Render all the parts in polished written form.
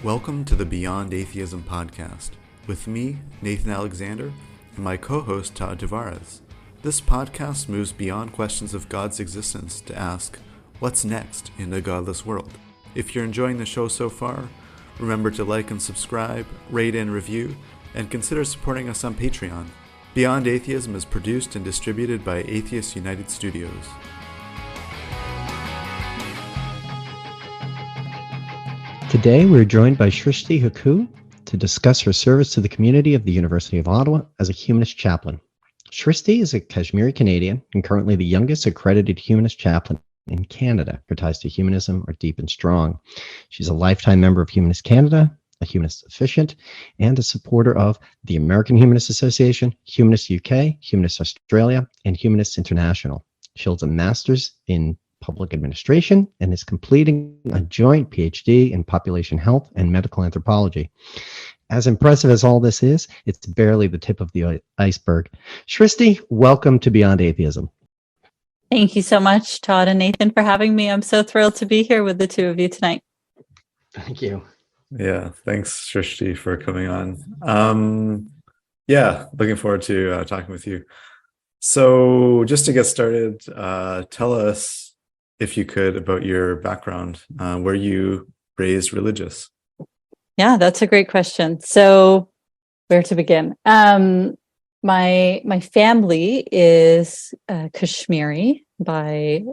Welcome to the Beyond Atheism podcast, with me, Nathan Alexander, and my co-host, Todd Tavares. This podcast moves beyond questions of God's existence to ask, what's next in a godless world? If you're enjoying the show so far, remember to like and subscribe, rate and review, and consider supporting us on Patreon. Beyond Atheism is produced and distributed by Atheist United Studios. Today, we're joined by Srishti Hukku to discuss her service to the community of the University of Ottawa as a Humanist Chaplain. Srishti is a Kashmiri Canadian and currently the youngest accredited Humanist Chaplain in Canada. Her ties to humanism are deep and strong. She's a lifetime member of Humanist Canada, a Humanist officiant, and a supporter of the American Humanist Association, Humanist UK, Humanist Australia, and Humanists International. She holds a master's in public administration and is completing a joint PhD in population health and medical anthropology. As impressive as all this is, it's barely the tip of the iceberg. Srishti, welcome to Beyond Atheism. Thank you so much, Todd and Nathan, for having me. I'm so thrilled to be here with the two of you tonight. Thank you. Yeah, thanks, Srishti, for coming on. Looking forward to talking with you. So just to get started, tell us, if you could, about your background. Were you raised religious? Yeah, that's a great question. So where to begin? My family is Kashmiri by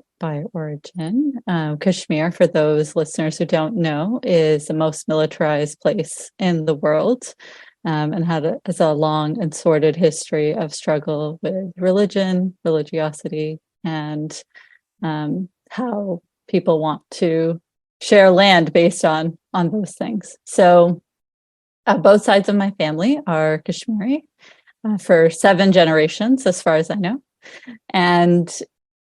origin. Kashmir, for those listeners who don't know, is the most militarized place in the world, and has a long and sordid history of struggle with religion, religiosity, and how people want to share land based on those things. So both sides of my family are Kashmiri for 7 generations, as far as I know. And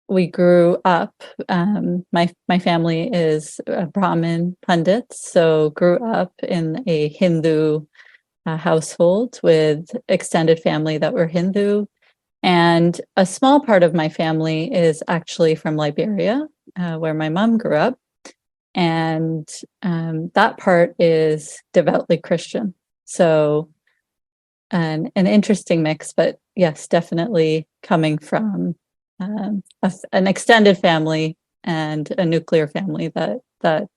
we grew up, my family is Brahmin Pandits, so grew up in a Hindu household with extended family that were Hindu. And a small part of my family is actually from Liberia, where my mom grew up. And that part is devoutly Christian. So an interesting mix, but yes, definitely coming from an extended family and a nuclear family that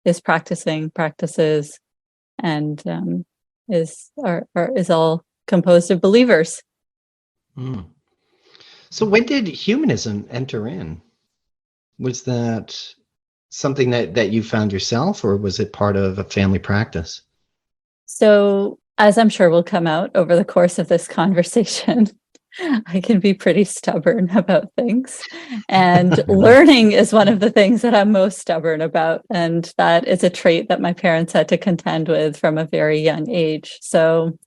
is practices, and is all composed of believers. Mm. So when did humanism enter in? Was that something that you found yourself, or was it part of a family practice? So, as I'm sure will come out over the course of this conversation, I can be pretty stubborn about things. And learning is one of the things that I'm most stubborn about. And that is a trait that my parents had to contend with from a very young age. So,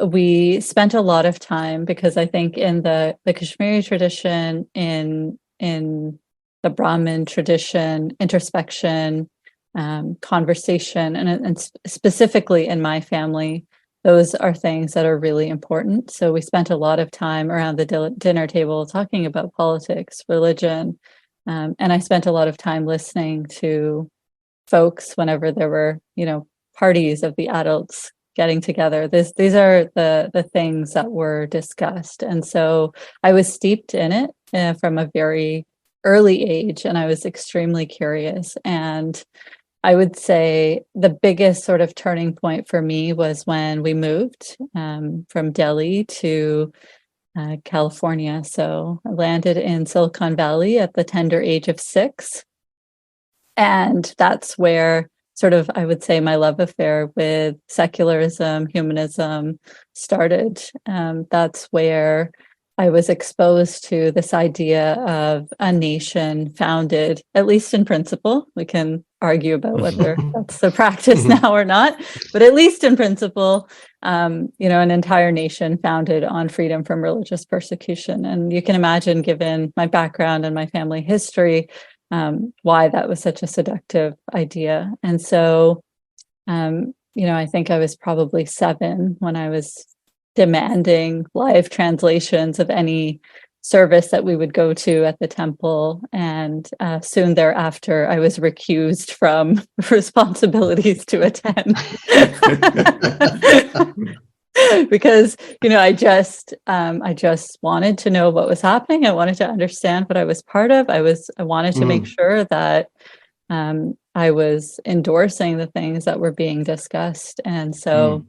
we spent a lot of time, because I think in the Kashmiri tradition, in the Brahmin tradition, introspection, conversation, and specifically in my family, those are things that are really important. So we spent a lot of time around the dinner table talking about politics, religion, and I spent a lot of time listening to folks whenever there were, parties of the adults getting together. These are the things that were discussed. And so I was steeped in it from a very early age, and I was extremely curious. And I would say the biggest sort of turning point for me was when we moved from Delhi to California. So I landed in Silicon Valley at the tender age of 6. And that's where sort of, I would say, my love affair with secularism, humanism started. That's where I was exposed to this idea of a nation founded, at least in principle. We can argue about whether that's the practice now or not, but at least in principle, an entire nation founded on freedom from religious persecution. And you can imagine, given my background and my family history, why that was such a seductive idea. And so, I think I was probably 7 when I was demanding live translations of any service that we would go to at the temple. And soon thereafter, I was recused from responsibilities to attend. Because, I just wanted to know what was happening. I wanted to understand what I was part of. I wanted to make sure that I was endorsing the things that were being discussed. And so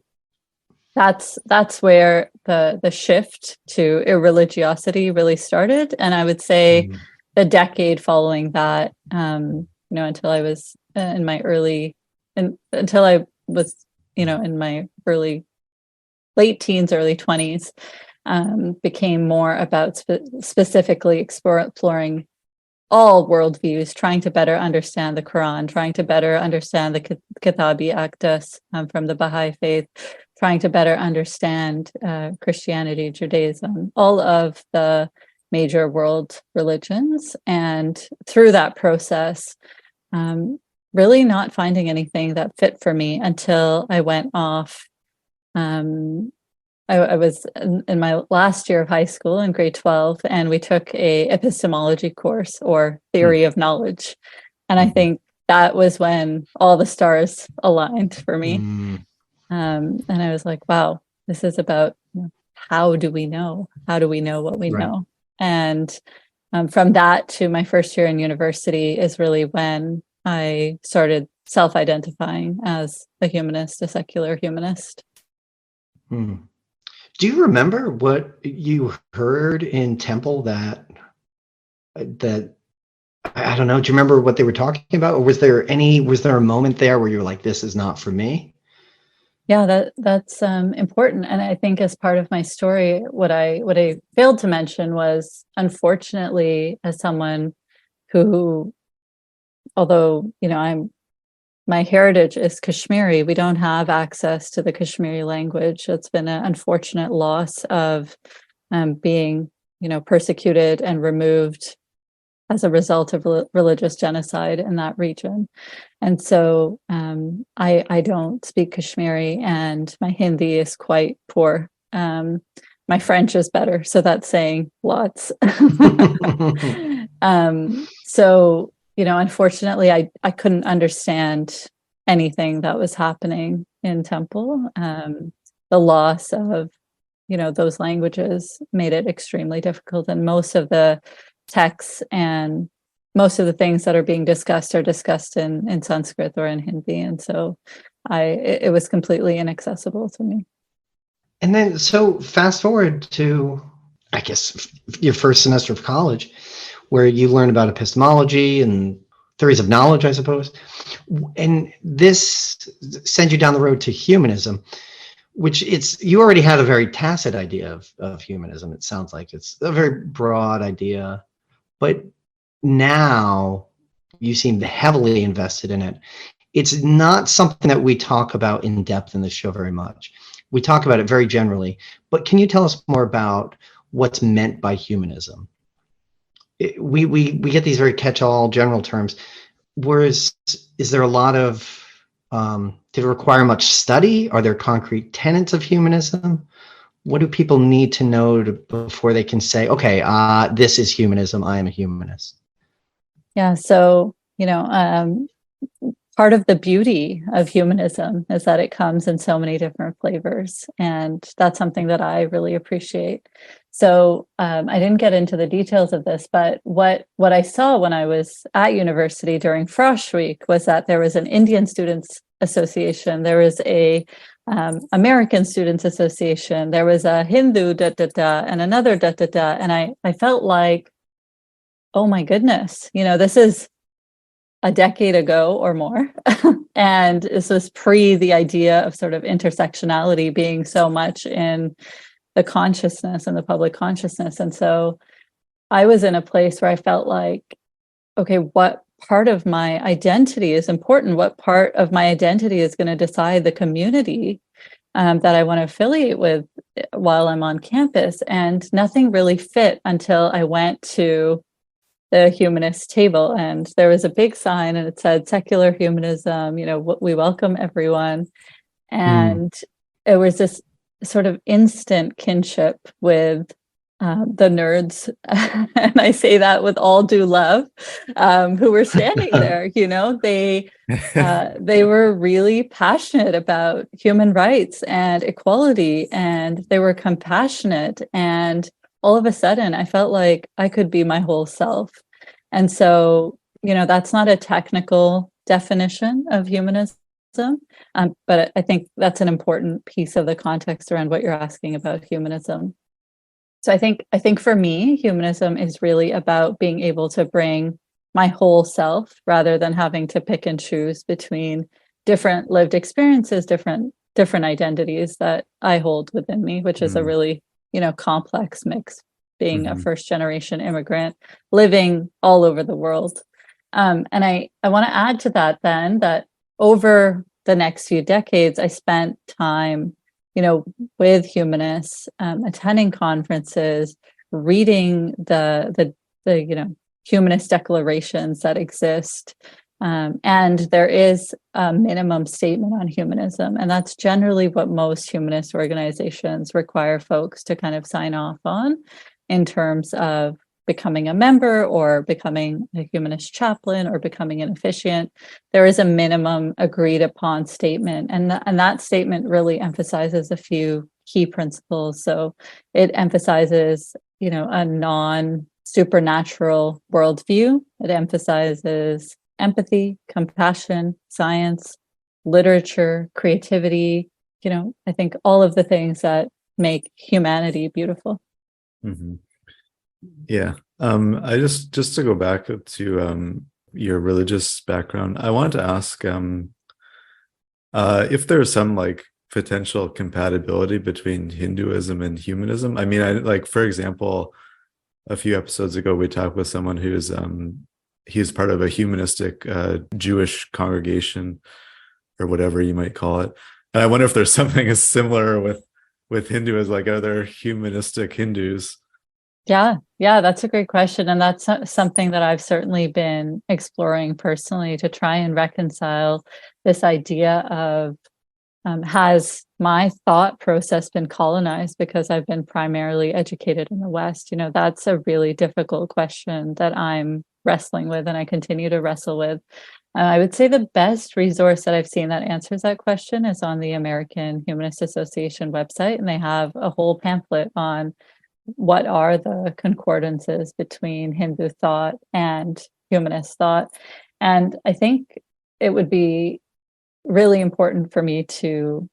that's where the shift to irreligiosity really started. And I would say the decade following that, until I was in my late teens, early 20s, became more about specifically exploring all worldviews, trying to better understand the Quran, trying to better understand the Kitabi Aqdas from the Baha'i faith, trying to better understand Christianity, Judaism, all of the major world religions. And through that process, really not finding anything that fit for me until I went off. I was in my last year of high school in grade 12, and we took a epistemology course, or theory of knowledge. And I think that was when all the stars aligned for me. And I was like, wow, this is about how do we know? How do we know what we know? And from that to my first year in university is really when I started self-identifying as a humanist, a secular humanist. Do you remember what you heard in Temple that I don't know, do you remember what they were talking about? Or was there a moment there where you were like, this is not for me? Yeah, that's important. And I think as part of my story, what I failed to mention was, unfortunately, as someone who, although, my heritage is Kashmiri, we don't have access to the Kashmiri language. It's been an unfortunate loss of being, persecuted and removed as a result of religious genocide in that region. And so I don't speak Kashmiri, and my Hindi is quite poor. My French is better, so that's saying lots. So, unfortunately, I couldn't understand anything that was happening in Temple. The loss of, those languages made it extremely difficult. And most of the texts and most of the things that are being discussed are discussed in Sanskrit or in Hindi. And so it was completely inaccessible to me. And then, so fast forward to, I guess, your first semester of college, where you learn about epistemology and theories of knowledge, I suppose. And this sends you down the road to humanism, which you already had a very tacit idea of humanism. It sounds like it's a very broad idea, but now you seem heavily invested in it. It's not something that we talk about in depth in the show very much. We talk about it very generally, but can you tell us more about what's meant by humanism? We get these very catch-all general terms. Whereas, is there a lot of, did it require much study? Are there concrete tenets of humanism? What do people need to know before they can say, okay, this is humanism, I am a humanist? Yeah, so, part of the beauty of humanism is that it comes in so many different flavors. And that's something that I really appreciate. So I didn't get into the details of this, but what I saw when I was at university during Frosh Week was that there was an Indian Students Association, there was a American Students Association, there was a Hindu and another and I felt like, oh my goodness, this is a decade ago or more. And this was pre the idea of sort of intersectionality being so much in the consciousness and the public consciousness. And so I was in a place where I felt like, okay, what part of my identity is important? What part of my identity is going to decide the community that I want to affiliate with while I'm on campus? And nothing really fit until I went to the humanist table, and there was a big sign and it said secular humanism, we welcome everyone. And it was this sort of instant kinship with the nerds, and I say that with all due love, who were standing there. They were really passionate about human rights and equality, and they were compassionate. And all of a sudden, I felt like I could be my whole self. And so, that's not a technical definition of humanism, but I think that's an important piece of the context around what you're asking about humanism. So I think for me, humanism is really about being able to bring my whole self rather than having to pick and choose between different lived experiences, different identities that I hold within me, which is a really, complex mix, being a first generation immigrant living all over the world. And I want to add to that then that over the next few decades, I spent time with humanists, attending conferences, reading the humanist declarations that exist. And there is a minimum statement on humanism. And that's generally what most humanist organizations require folks to kind of sign off on in terms of becoming a member or becoming a humanist chaplain or becoming an officiant. There is a minimum agreed upon statement. And that statement really emphasizes a few key principles. So it emphasizes, a non-supernatural worldview. It emphasizes empathy, compassion, science, literature, creativity, I think all of the things that make humanity beautiful. Mm-hmm. Yeah. I just to go back to your religious background, I wanted to ask if there's some like potential compatibility between Hinduism and humanism. I mean, for example, a few episodes ago, we talked with someone who's he's part of a humanistic Jewish congregation or whatever you might call it. And I wonder if there's something as similar with Hinduism, like are there humanistic Hindus? Yeah, that's a great question. And that's something that I've certainly been exploring personally to try and reconcile this idea of has my thought process been colonized because I've been primarily educated in the West? That's a really difficult question that I'm wrestling with and I continue to wrestle with. I would say the best resource that I've seen that answers that question is on the American Humanist Association website. And they have a whole pamphlet on what are the concordances between Hindu thought and humanist thought. And I think it would be really important for me to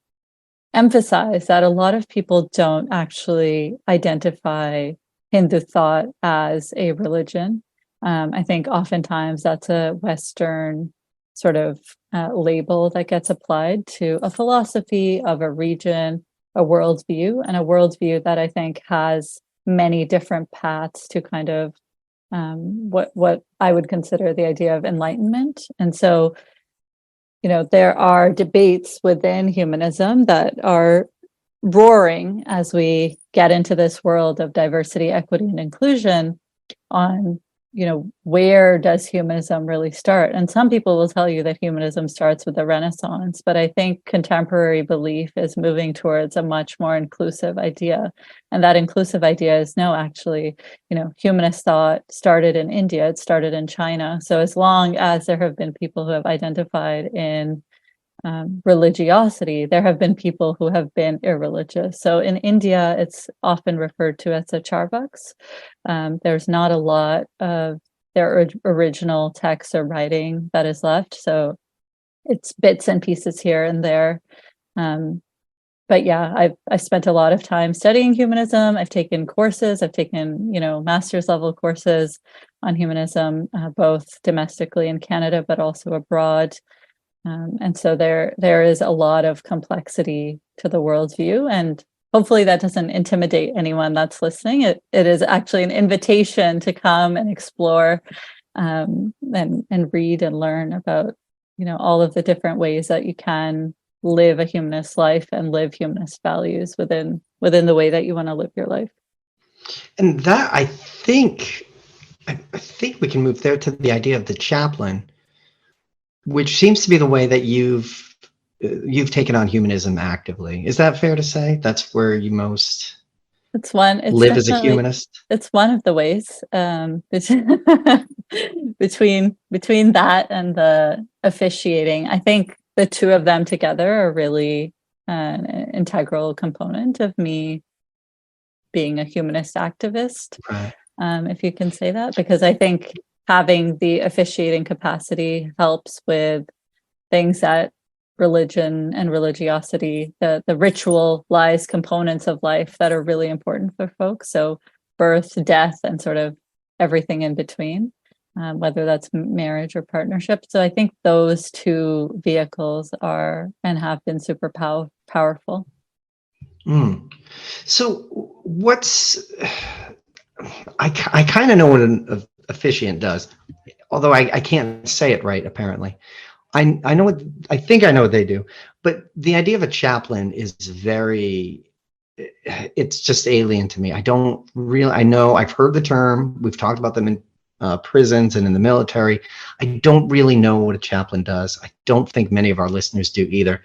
emphasize that a lot of people don't actually identify Hindu thought as a religion. I think oftentimes that's a Western sort of label that gets applied to a philosophy of a region, a worldview, and a worldview that I think has many different paths to kind of what I would consider the idea of enlightenment. And so, there are debates within humanism that are roaring as we get into this world of diversity, equity, and inclusion on where does humanism really start? And some people will tell you that humanism starts with the Renaissance, but I think contemporary belief is moving towards a much more inclusive idea. And that inclusive idea is no, actually, humanist thought started in India, it started in China. So as long as there have been people who have identified in religiosity, there have been people who have been irreligious. So in India, it's often referred to as the Charvaks. There's not a lot of their original text or writing that is left. So it's bits and pieces here and there. But yeah, I spent a lot of time studying humanism. I've taken courses. I've taken, master's level courses on humanism, both domestically in Canada, but also abroad. And so there is a lot of complexity to the worldview, and hopefully that doesn't intimidate anyone that's listening. It is actually an invitation to come and explore and read and learn about, all of the different ways that you can live a humanist life and live humanist values within the way that you want to live your life. And that, I think we can move there to the idea of the chaplain, which seems to be the way that you've you've taken on humanism actively. Is that fair to say? That's where you most It's live as a definitely, humanist? it's one of the ways, between that and the officiating. I think the two of them together are really an integral component of me being a humanist activist, Right. if you can say that, because I think having the officiating capacity helps with things that religion and religiosity, the ritualized components of life that are really important for folks. So birth, death, and sort of everything in between, whether that's marriage or partnership. So I think those two vehicles are and have been super powerful. Mm. So I kind of know what an officiant does, although I can't say it right, apparently. I know I think I know what they do, but the idea of a chaplain is it's just alien to me. I know I've heard the term, we've talked about them in prisons and in the military. I don't really know what a chaplain does. I don't think many of our listeners do either.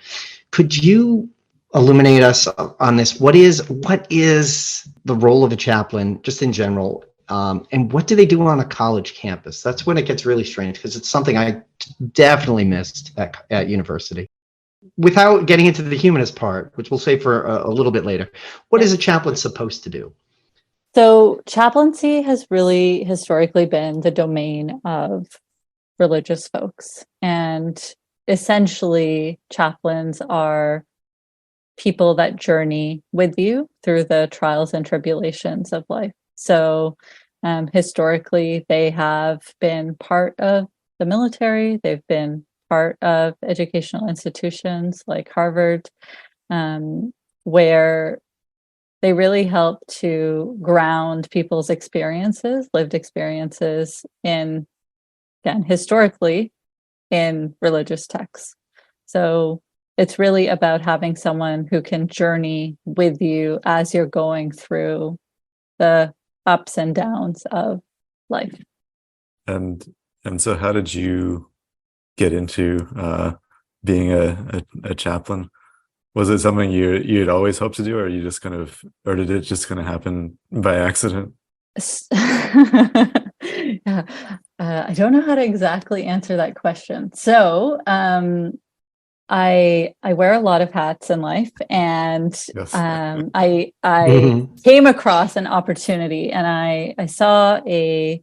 Could you illuminate us on this? What is the role of a chaplain, just in general? And what do they do on a college campus? That's when it gets really strange, because it's something I definitely missed at university. Without getting into the humanist part, which we'll save for a little bit later, what is a chaplain supposed to do? So chaplaincy has really historically been the domain of religious folks. And essentially, chaplains are people that journey with you through the trials and tribulations of life. So historically, they have been part of the military. They've been part of educational institutions like Harvard, where they really help to ground people's experiences, lived experiences in, again, historically, in religious texts. So it's really about having someone who can journey with you as you're going through the ups and downs of life. And so how did you get into being a chaplain? Was it something you'd always hoped to do, or you just or did it just kind of happen by accident? Yeah. I don't know how to exactly answer that question. So I wear a lot of hats in life, and Yes. I Mhm. came across an opportunity, and I saw a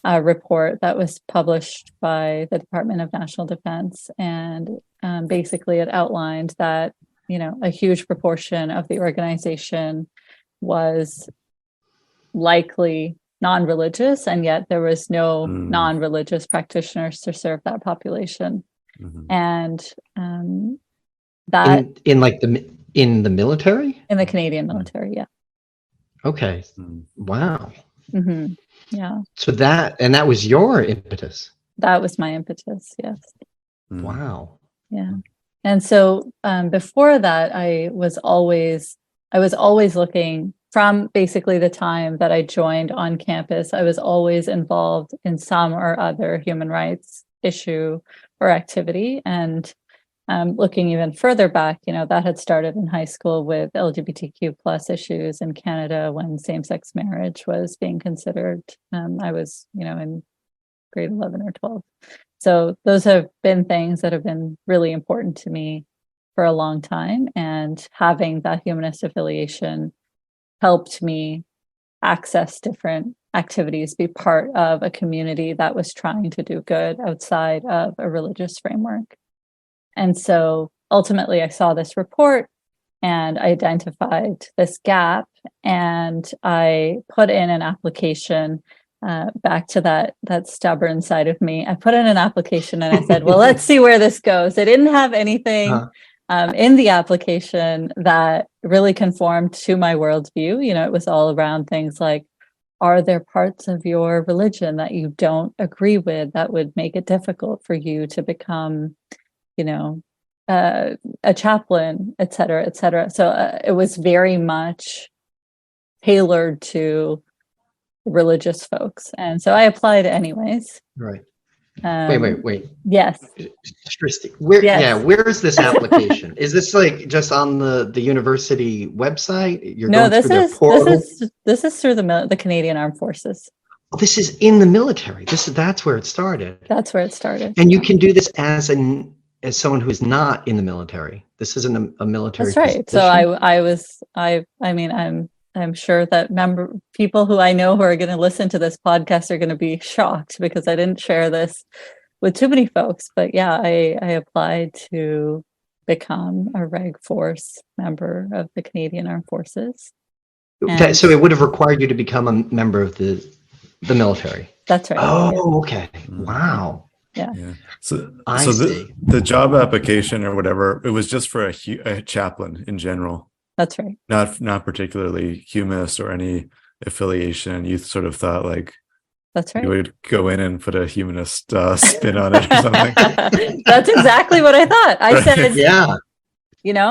report that was published by the Department of National Defense, and basically it outlined that a huge proportion of the organization was likely non-religious, and yet there was no non-religious practitioners to serve that population. Mm-hmm. And that in the military? in the Canadian military, yeah. Okay. Mm-hmm. Wow. Mm-hmm. Yeah. So that was your impetus. That was my impetus, yes. Mm-hmm. Wow. Yeah. And so before that, I was always looking, from basically the time that I joined on campus, I was always involved in some or other human rights issue or activity. And looking even further back, that had started in high school with LGBTQ plus issues in Canada when same-sex marriage was being considered. I was, in grade 11 or 12. So those have been things that have been really important to me for a long time. And having that humanist affiliation helped me access different activities, be part of a community that was trying to do good outside of a religious framework. And so ultimately I saw this report and I identified this gap, and I put in an application. Back to that stubborn side of me, I put in an application and I said, well, let's see where this goes. I didn't have anything in the application that really conformed to my worldview. It was all around things like, are there parts of your religion that you don't agree with that would make it difficult for you to become, a chaplain, et cetera, et cetera. So it was very much tailored to religious folks. And so I applied anyways. Right. Wait. Yes. Srishti, Yes. where is this application? Is this like just on the university website? You're No, going through their portal? this is through the Canadian Armed Forces. Oh, this is in the military. That's where it started. That's where it started. And you can do this as someone who is not in the military. This isn't a military That's right. position. So I'm sure that people who I know who are going to listen to this podcast are going to be shocked because I didn't share this with too many folks. But yeah, I applied to become a Reg Force member of the Canadian Armed Forces. So it would have required you to become a member of the military. That's right. Oh, okay. Wow. Yeah. So see. The job application or whatever, it was just for a chaplain in general. That's right. Not particularly humanist or any affiliation. You sort of thought like, that's right, you would go in and put a humanist spin on it or something. That's exactly what I thought. I said, yeah,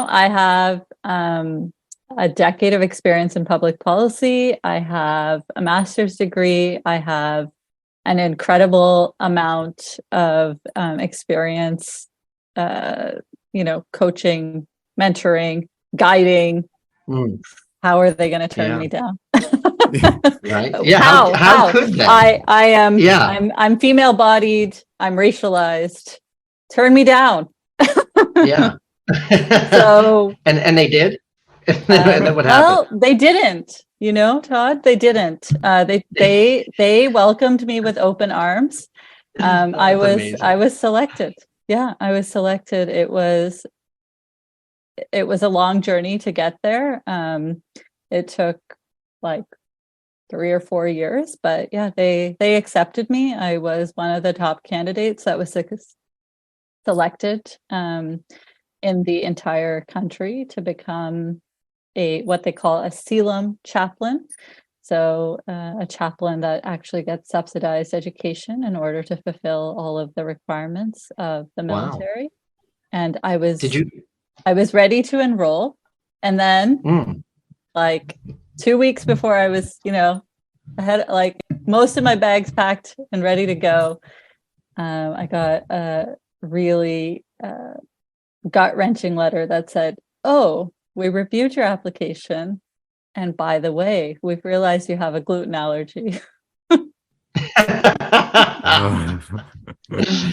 I have a decade of experience in public policy. I have a master's degree. I have an incredible amount of experience, coaching, mentoring, guiding. How are they going to turn me down? Right? Yeah. How could they? I am. Yeah. I'm female bodied. I'm racialized. Turn me down. Yeah. So. And they did. What happened? Well, they didn't. Todd. They didn't. They welcomed me with open arms. I was selected. Yeah, I was selected. It was a long journey to get there. It took like 3 or 4 years, but yeah, they accepted me. I was one of the top candidates that was selected in the entire country to become what they call a CELUM chaplain. So a chaplain that actually gets subsidized education in order to fulfill all of the requirements of the military. Wow. And I was ready to enroll. And then like 2 weeks before I was, I had like most of my bags packed and ready to go. I got a really gut-wrenching letter that said, "Oh, we reviewed your application. And by the way, we've realized you have a gluten allergy."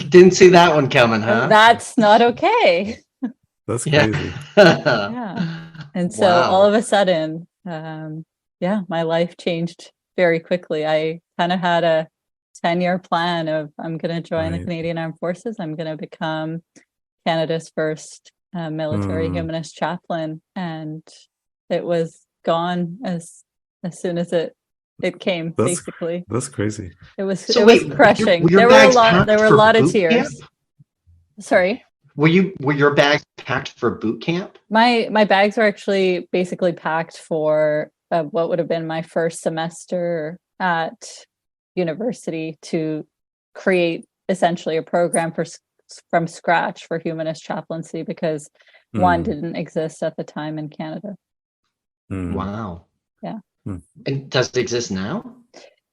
Didn't see that one coming, huh? That's not okay. That's crazy. Yeah. And so all of a sudden, my life changed very quickly. I kind of had a 10-year plan of I'm going to join the Canadian Armed Forces. I'm going to become Canada's first military humanist chaplain. And it was gone as soon as it came, basically. That's crazy. It was crushing. There were a lot of tears. Camp? Sorry. Were your bags packed for boot camp? My bags were actually basically packed for what would have been my first semester at university to create essentially a program from scratch for humanist chaplaincy because one didn't exist at the time in Canada. Wow. Yeah. And does it exist now?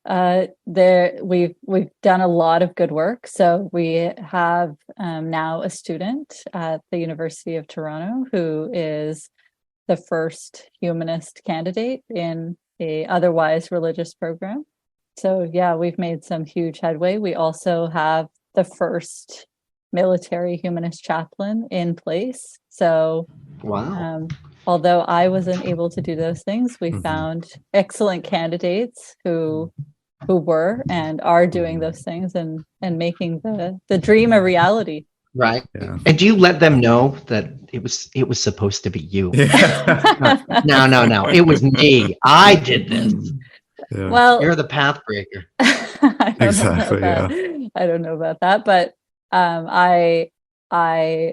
We've done a lot of good work. So we have now a student at the University of Toronto who is the first humanist candidate in a otherwise religious program. So yeah, we've made some huge headway. We also have the first military humanist chaplain in place. So wow. Although I wasn't able to do those things, we found excellent candidates who were and are doing those things and making the dream a reality. Right. Yeah. And do you let them know that it was supposed to be you? Yeah. No. It was me. I did this. Yeah. Well, you're the path breaker. Exactly. Yeah. I don't know about that, but I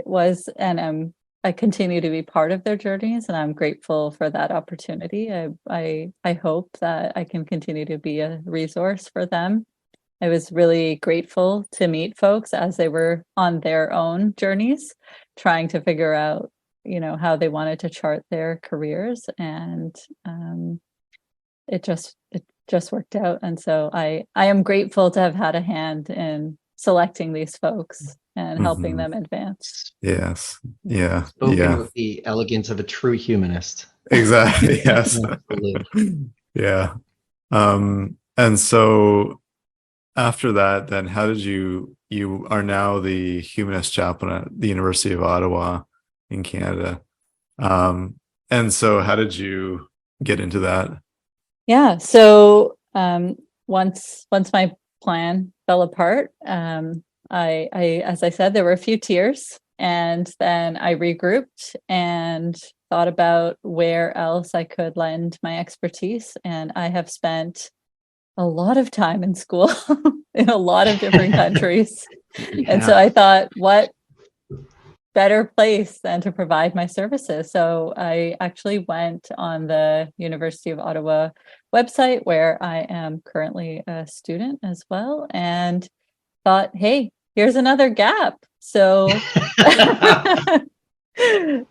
was and I continue to be part of their journeys, and I'm grateful for that opportunity. I hope that I can continue to be a resource for them. I was really grateful to meet folks as they were on their own journeys, trying to figure out, how they wanted to chart their careers, and it just worked out. And so I am grateful to have had a hand in selecting these folks and helping them advance. Yes. Yeah. Spoken with the elegance of a true humanist. Exactly. Yes. Yeah. And so after that, then how did you are now the Humanist Chaplain at the University of Ottawa in Canada. And so how did you get into that? Yeah. So once my plan fell apart, I as I said, there were a few tears, and then I regrouped and thought about where else I could lend my expertise. And I have spent a lot of time in school in a lot of different countries. Yeah. And so I thought, what better place than to provide my services? So I actually went on the University of Ottawa website, where I am currently a student as well, and thought, hey, here's another gap. So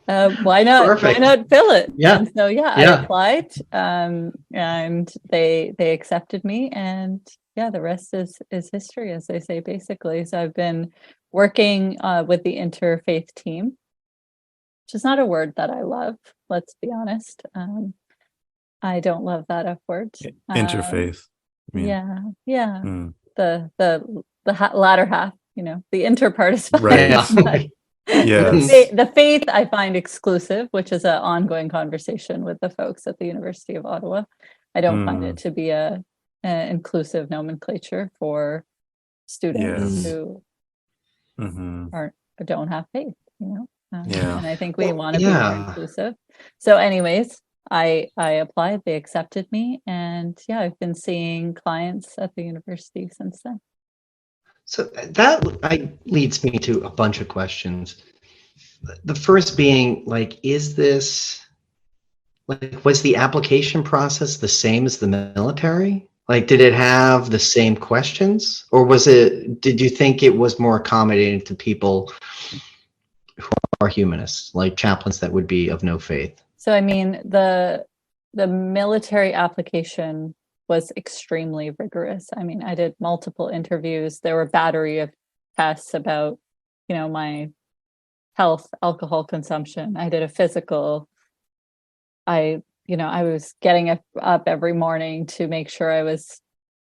why not? Perfect. Why not fill it? Yeah. And so I applied, and they accepted me, and the rest is history, as they say, basically. So I've been working with the interfaith team, which is not a word that I love. Let's be honest. I don't love that F word. Interfaith. Yeah. The latter half, the inter part is fine. Right. Yes. The faith I find exclusive, which is an ongoing conversation with the folks at the University of Ottawa. I don't find it to be a inclusive nomenclature for students who don't have faith, and I think we want to be more inclusive. So anyways, I applied, they accepted me, and I've been seeing clients at the university since then. So that leads me to a bunch of questions. The first being, was the application process the same as the military? Did it have the same questions, or did you think it was more accommodating to people who are humanists, like chaplains that would be of no faith? So, I mean, the military application was extremely rigorous. I mean, I did multiple interviews. There were a battery of tests about, my health, alcohol consumption. I did a physical. I was getting up every morning to make sure I was,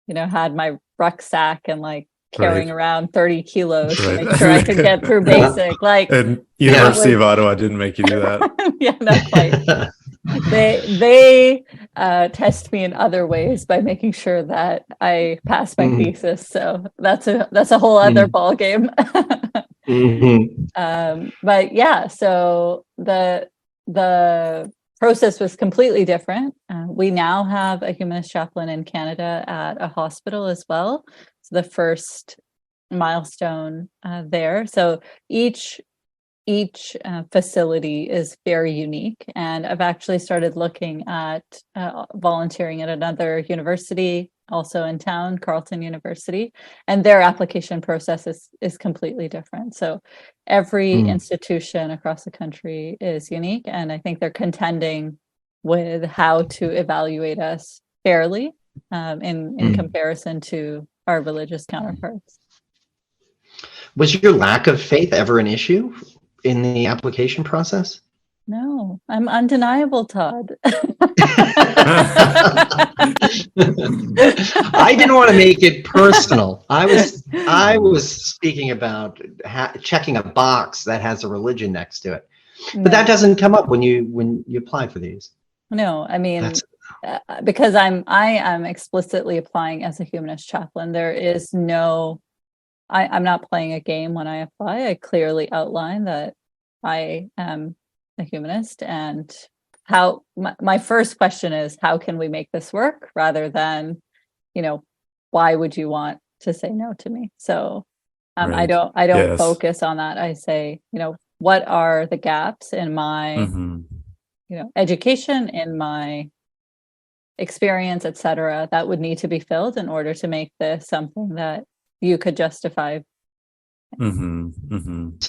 had my rucksack and carrying around 30 kilos to make sure I could get through basic. And University of Ottawa didn't make you do that. Yeah, not quite. They test me in other ways by making sure that I pass my thesis. So that's a whole other ball game. But so the process was completely different. We now have a humanist chaplain in Canada at a hospital as well. So the first milestone there. So each facility is very unique, and I've actually started looking at volunteering at another university also in town, Carleton University, and their application process is completely different. So every institution across the country is unique, and I think they're contending with how to evaluate us fairly in comparison to our religious counterparts. Was your lack of faith ever an issue in the application process? No, I'm undeniable, Todd. I didn't want to make it personal. I was speaking about checking a box that has a religion next to it, but that doesn't come up when you apply for these. No, I mean, because I am explicitly applying as a humanist chaplain. There is no. I'm not playing a game when I apply. I clearly outline that I am a humanist, and how my first question is, how can we make this work, rather than, why would you want to say no to me? So I don't focus on that. I say, what are the gaps in my, education, in my experience, etc., that would need to be filled in order to make this something that you could justify. So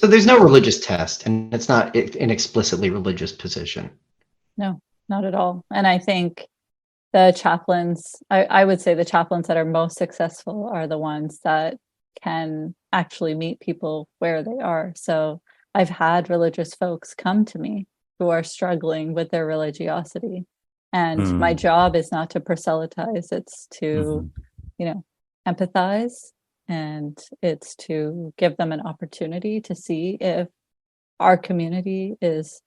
there's no religious test, and it's not an explicitly religious position. No, not at all. And I think the chaplains, I would say the chaplains that are most successful are the ones that can actually meet people where they are. So I've had religious folks come to me who are struggling with their religiosity. And my job is not to proselytize, it's to, empathize, and it's to give them an opportunity to see if our community is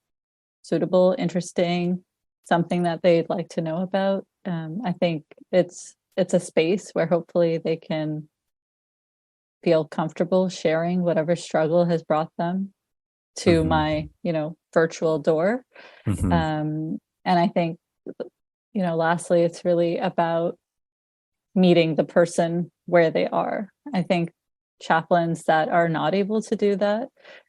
suitable, interesting, something that they'd like to know about. I think it's a space where hopefully they can feel comfortable sharing whatever struggle has brought them to my, virtual door. And I think, lastly, it's really about meeting the person where they are. I think chaplains that are not able to do that,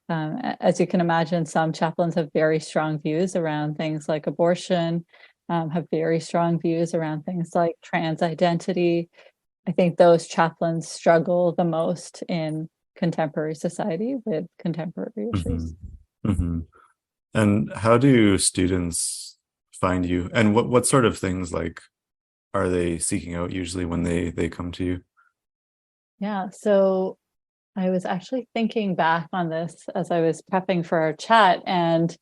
as you can imagine, some chaplains have very strong views around things like abortion, have very strong views around things like trans identity. I think those chaplains struggle the most in contemporary society with contemporary issues. And how do students find you? And what sort of things like are they seeking out usually when they come to you? Yeah, so I was actually thinking back on this as I was prepping for our chat, and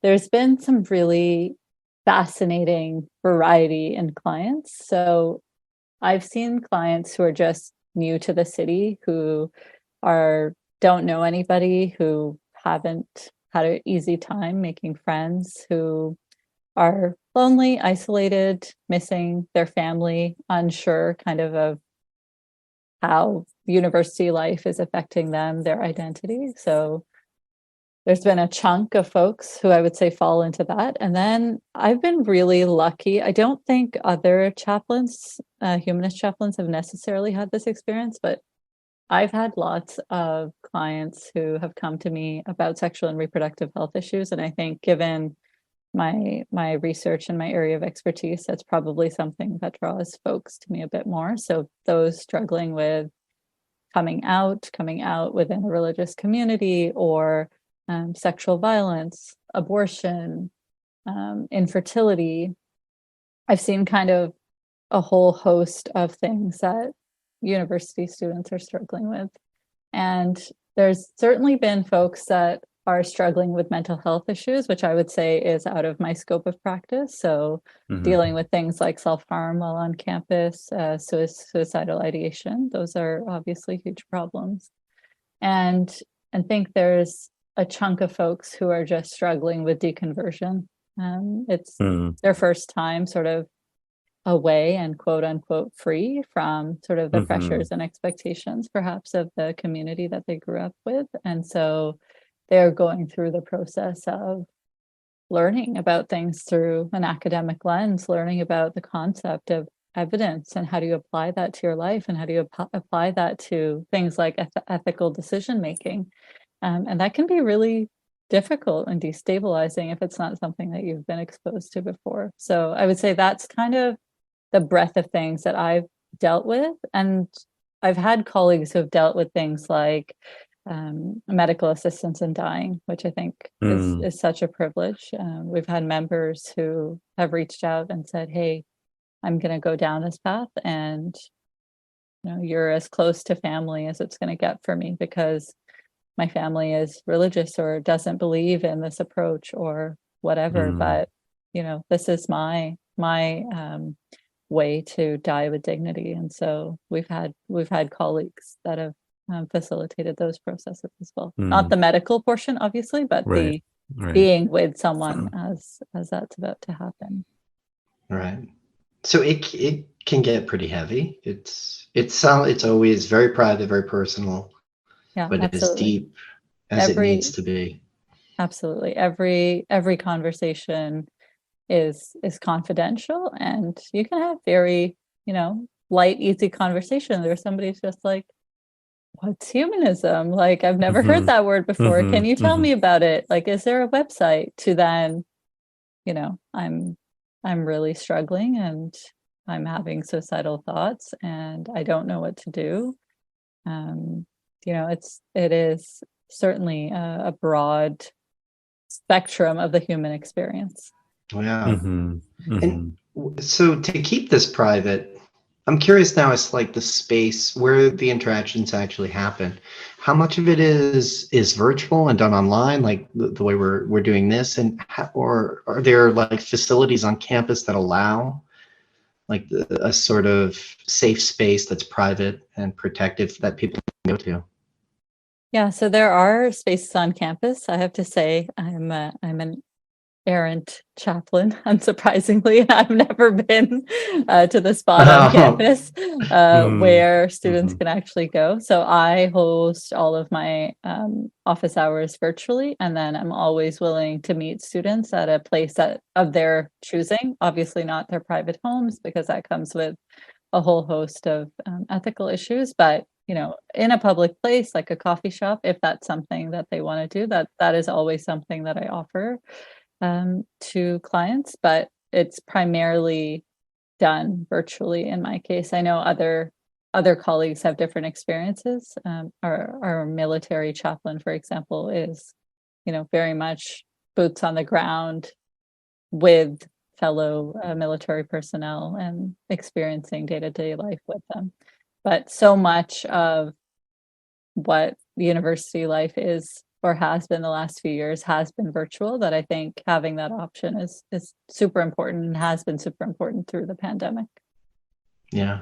there's been some really fascinating variety in clients. So I've seen clients who are just new to the city, who don't know anybody, who haven't had an easy time making friends, who are lonely, isolated, missing their family, unsure kind of how university life is affecting them, their identity. So there's been a chunk of folks who I would say fall into that. And then I've been really lucky. I don't think other chaplains, humanist chaplains, have necessarily had this experience, but I've had lots of clients who have come to me about sexual and reproductive health issues. And I think given my research and my area of expertise, that's probably something that draws folks to me a bit more. So those struggling with coming out within a religious community, or sexual violence, abortion, infertility. I've seen kind of a whole host of things that university students are struggling with. And there's certainly been folks that are struggling with mental health issues, which I would say is out of my scope of practice. So dealing with things like self-harm while on campus, suicidal ideation, those are obviously huge problems. And I think there's a chunk of folks who are just struggling with deconversion. It's their first time sort of away and quote unquote free from sort of the pressures and expectations perhaps of the community that they grew up with. And so they're going through the process of learning about things through an academic lens, learning about the concept of evidence and how do you apply that to your life, and how do you apply that to things like ethical decision making. And that can be really difficult and destabilizing if it's not something that you've been exposed to before. So I would say that's kind of the breadth of things that I've dealt with. And I've had colleagues who have dealt with things like medical assistance in dying, which I think is such a privilege. We've had members who have reached out and said, hey, I'm going to go down this path, and you're as close to family as it's going to get for me, because my family is religious or doesn't believe in this approach or whatever. But this is my way to die with dignity. And so we've had colleagues that have facilitated those processes as well. Not the medical portion, obviously, but the being with someone as that's about to happen. Right. So it can get pretty heavy. It's always very private, very personal, but absolutely. as deep as it needs to be. Absolutely. Every conversation is confidential, and you can have very, light, easy conversation. There's somebody who's just like, what's humanism? Like, I've never heard that word before. Can you tell me about it? Like, is there a website? To then, I'm really struggling, and I'm having suicidal thoughts, and I don't know what to do. It is certainly a broad spectrum of the human experience. Yeah. And so to keep this private, I'm curious now, it's like the space where the interactions actually happen. How much of it is virtual and done online, like the way we're doing this, and or are there like facilities on campus that allow like a sort of safe space that's private and protective that people can go to? Yeah, so there are spaces on campus. I have to say, I'm an errant chaplain, unsurprisingly. I've never been to the spot on campus where students can actually go. So I host all of my office hours virtually, and then I'm always willing to meet students at a place of their choosing. Obviously not their private homes, because that comes with a whole host of ethical issues, but in a public place like a coffee shop, if that's something that they want to do, that is always something that I offer to clients, but it's primarily done virtually in my case. I know other colleagues have different experiences. Our military chaplain, for example, is very much boots on the ground with fellow military personnel and experiencing day-to-day life with them. But so much of what university life is or has been the last few years has been virtual, that I think having that option is super important, and has been super important through the pandemic. Yeah.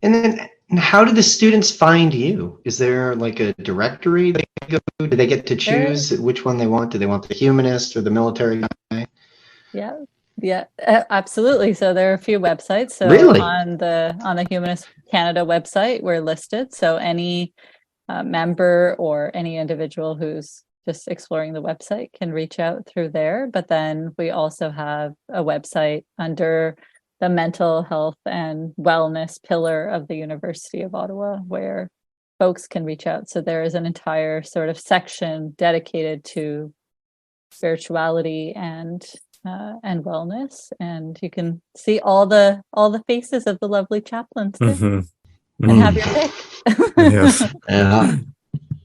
And then how do the students find you? Is there like a directory they go to? Do they get to choose which one they want? Do they want the humanist or the military guy? Yeah, absolutely. So there are a few websites. So really? on the Humanist Canada website, we're listed. So any member or any individual who's just exploring the website can reach out through there. But then we also have a website under the mental health and wellness pillar of the University of Ottawa, where folks can reach out. So there is an entire sort of section dedicated to spirituality and wellness, and you can see all the faces of the lovely chaplains there and have your pick. Yes. Yeah.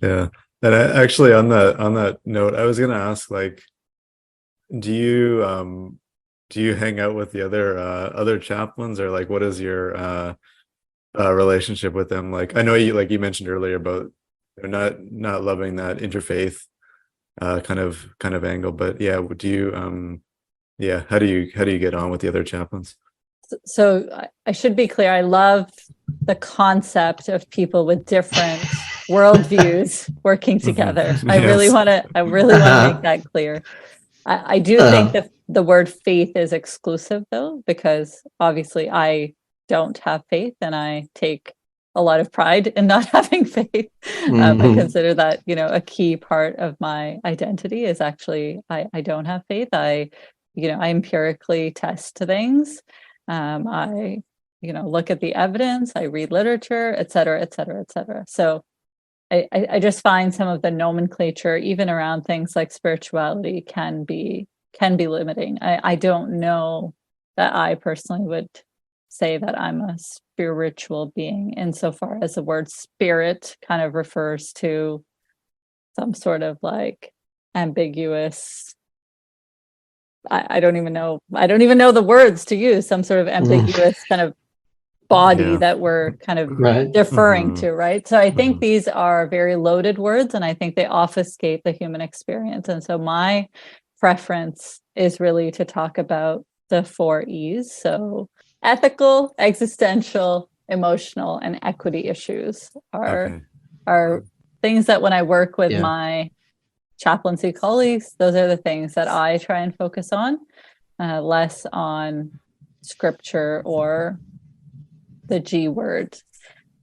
Yeah. And actually, on that note, I was gonna ask, like, do you hang out with the other chaplains, or like what is your relationship with them? Like, I know you mentioned earlier about not loving that interfaith kind of angle, but yeah, do you how do you get on with the other chaplains? So I should be clear. I love the concept of people with different worldviews working together. Mm-hmm. I really Yes. want to make that clear. I do think that the word faith is exclusive, though, because obviously I don't have faith, and I take a lot of pride in not having faith. I consider that a key part of my identity is actually I don't have faith. I empirically test things. I look at the evidence, I read literature, et cetera, et cetera, et cetera. So I just find some of the nomenclature, even around things like spirituality, can be limiting. I don't know that I personally would say that I'm a spiritual being, insofar as the word spirit kind of refers to some sort of like ambiguous, I don't even know the words to use, some sort of ambiguous kind of body that we're kind of deferring to, right? So I think these are very loaded words, and I think they obfuscate the human experience. And so my preference is really to talk about the 4 E's. So ethical, existential, emotional, and equity issues are things that when I work with my chaplaincy colleagues, those are the things that I try and focus on, less on scripture or the G word.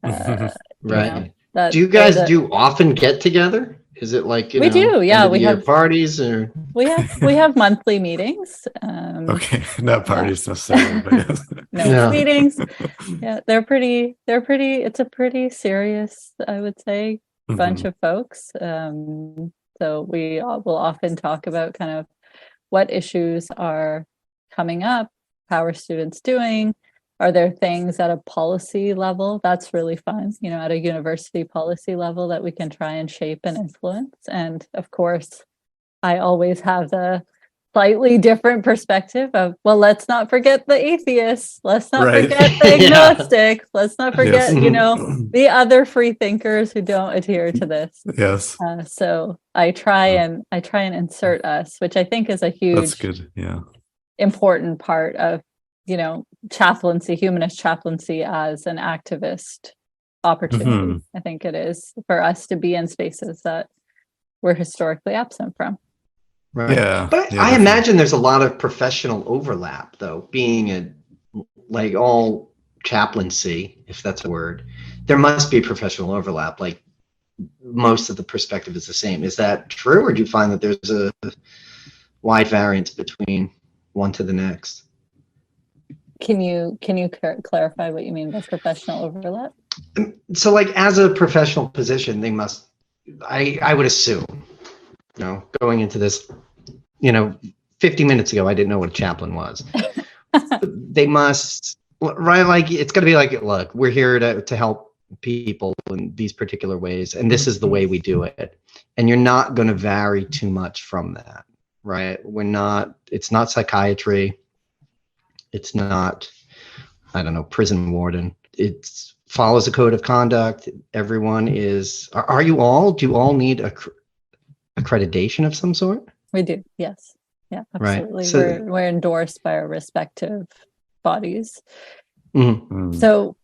Right. Do you guys do often get together? Is it like we do? Yeah, we have parties, or we have monthly meetings. Okay, not parties necessarily, but yes. Meetings. Yeah, they're pretty. It's a pretty serious, I would say, bunch of folks. So we will often talk about kind of what issues are coming up, how are students doing, are there things at a policy level that's really fun, at a university policy level that we can try and shape and influence. And of course, I always have the slightly different perspective of, well, let's not forget the atheists, let's not Right. forget the agnostics, let's not forget, Yes. the other free thinkers who don't adhere to this. Yes. So I try and insert us, which I think is a That's huge, good. Yeah. important part of, chaplaincy, humanist chaplaincy as an activist opportunity. I think it is for us to be in spaces that we're historically absent from. Right. Yeah. But Yeah, I definitely. imagine there's a lot of professional overlap, though, being like all chaplaincy, if that's a word. There must be professional overlap. Like most of the perspective is the same. Is that true, or do you find that there's a wide variance between one to the next? Can you clarify what you mean by professional overlap? So, like, as a professional position, they must. I would assume, going into this, 50 minutes ago, I didn't know what a chaplain was. They must, right? Like, it's got to be like, look, we're here to help people in these particular ways, and this is the way we do it. And you're not going to vary too much from that, right? It's not psychiatry. It's not, I don't know, prison warden. It follows a code of conduct. Everyone is, do you all need accreditation of some sort? We do, yes. Yeah, absolutely. Right. So, we're endorsed by our respective bodies. Mm-hmm. So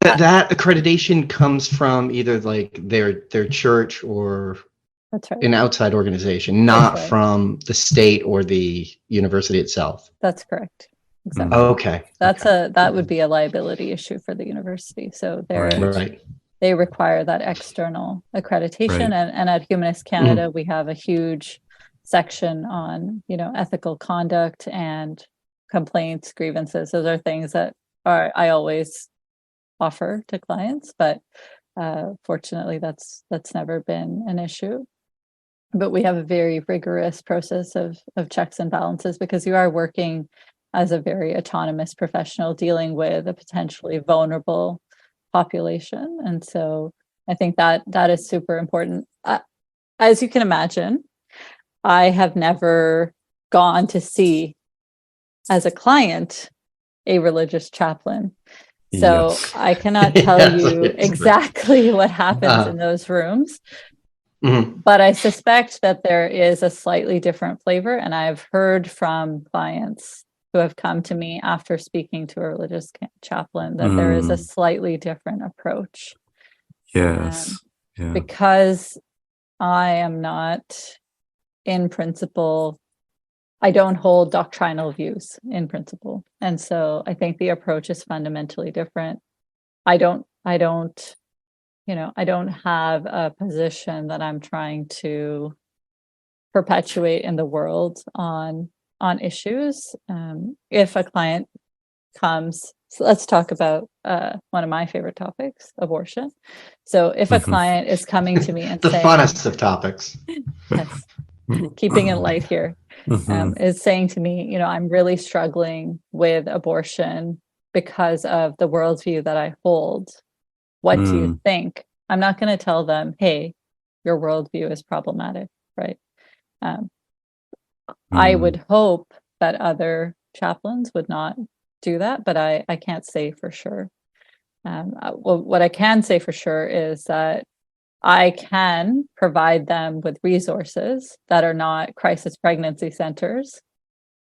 that accreditation comes from either like their church or that's right, an outside organization, not from the state or the university itself. That's correct. Exactly. Okay. That would be a liability issue for the university. So they require that external accreditation. Right. And at Humanist Canada, we have a huge section on, ethical conduct and complaints, grievances. Those are things that I always offer to clients, but fortunately that's never been an issue. But we have a very rigorous process of checks and balances, because you are working as a very autonomous professional dealing with a potentially vulnerable population. And so I think that is super important. As you can imagine, I have never gone to see, as a client, a religious chaplain. So I cannot tell you exactly what happens in those rooms. But I suspect that there is a slightly different flavor. And I've heard from clients who have come to me after speaking to a religious chaplain that there is a slightly different approach. Yes. Because I am not, in principle, I don't hold doctrinal views in principle. And so I think the approach is fundamentally different. I don't have a position that I'm trying to perpetuate in the world on issues. If a client comes, so let's talk about one of my favorite topics, abortion. So if a client is coming to me and the saying, funnest of topics, yes, keeping it light here, is saying to me, I'm really struggling with abortion because of the worldview that I hold. What do you think? I'm not going to tell them, hey, your worldview is problematic, right? I would hope that other chaplains would not do that, but I can't say for sure. Well, what I can say for sure is that I can provide them with resources that are not crisis pregnancy centers,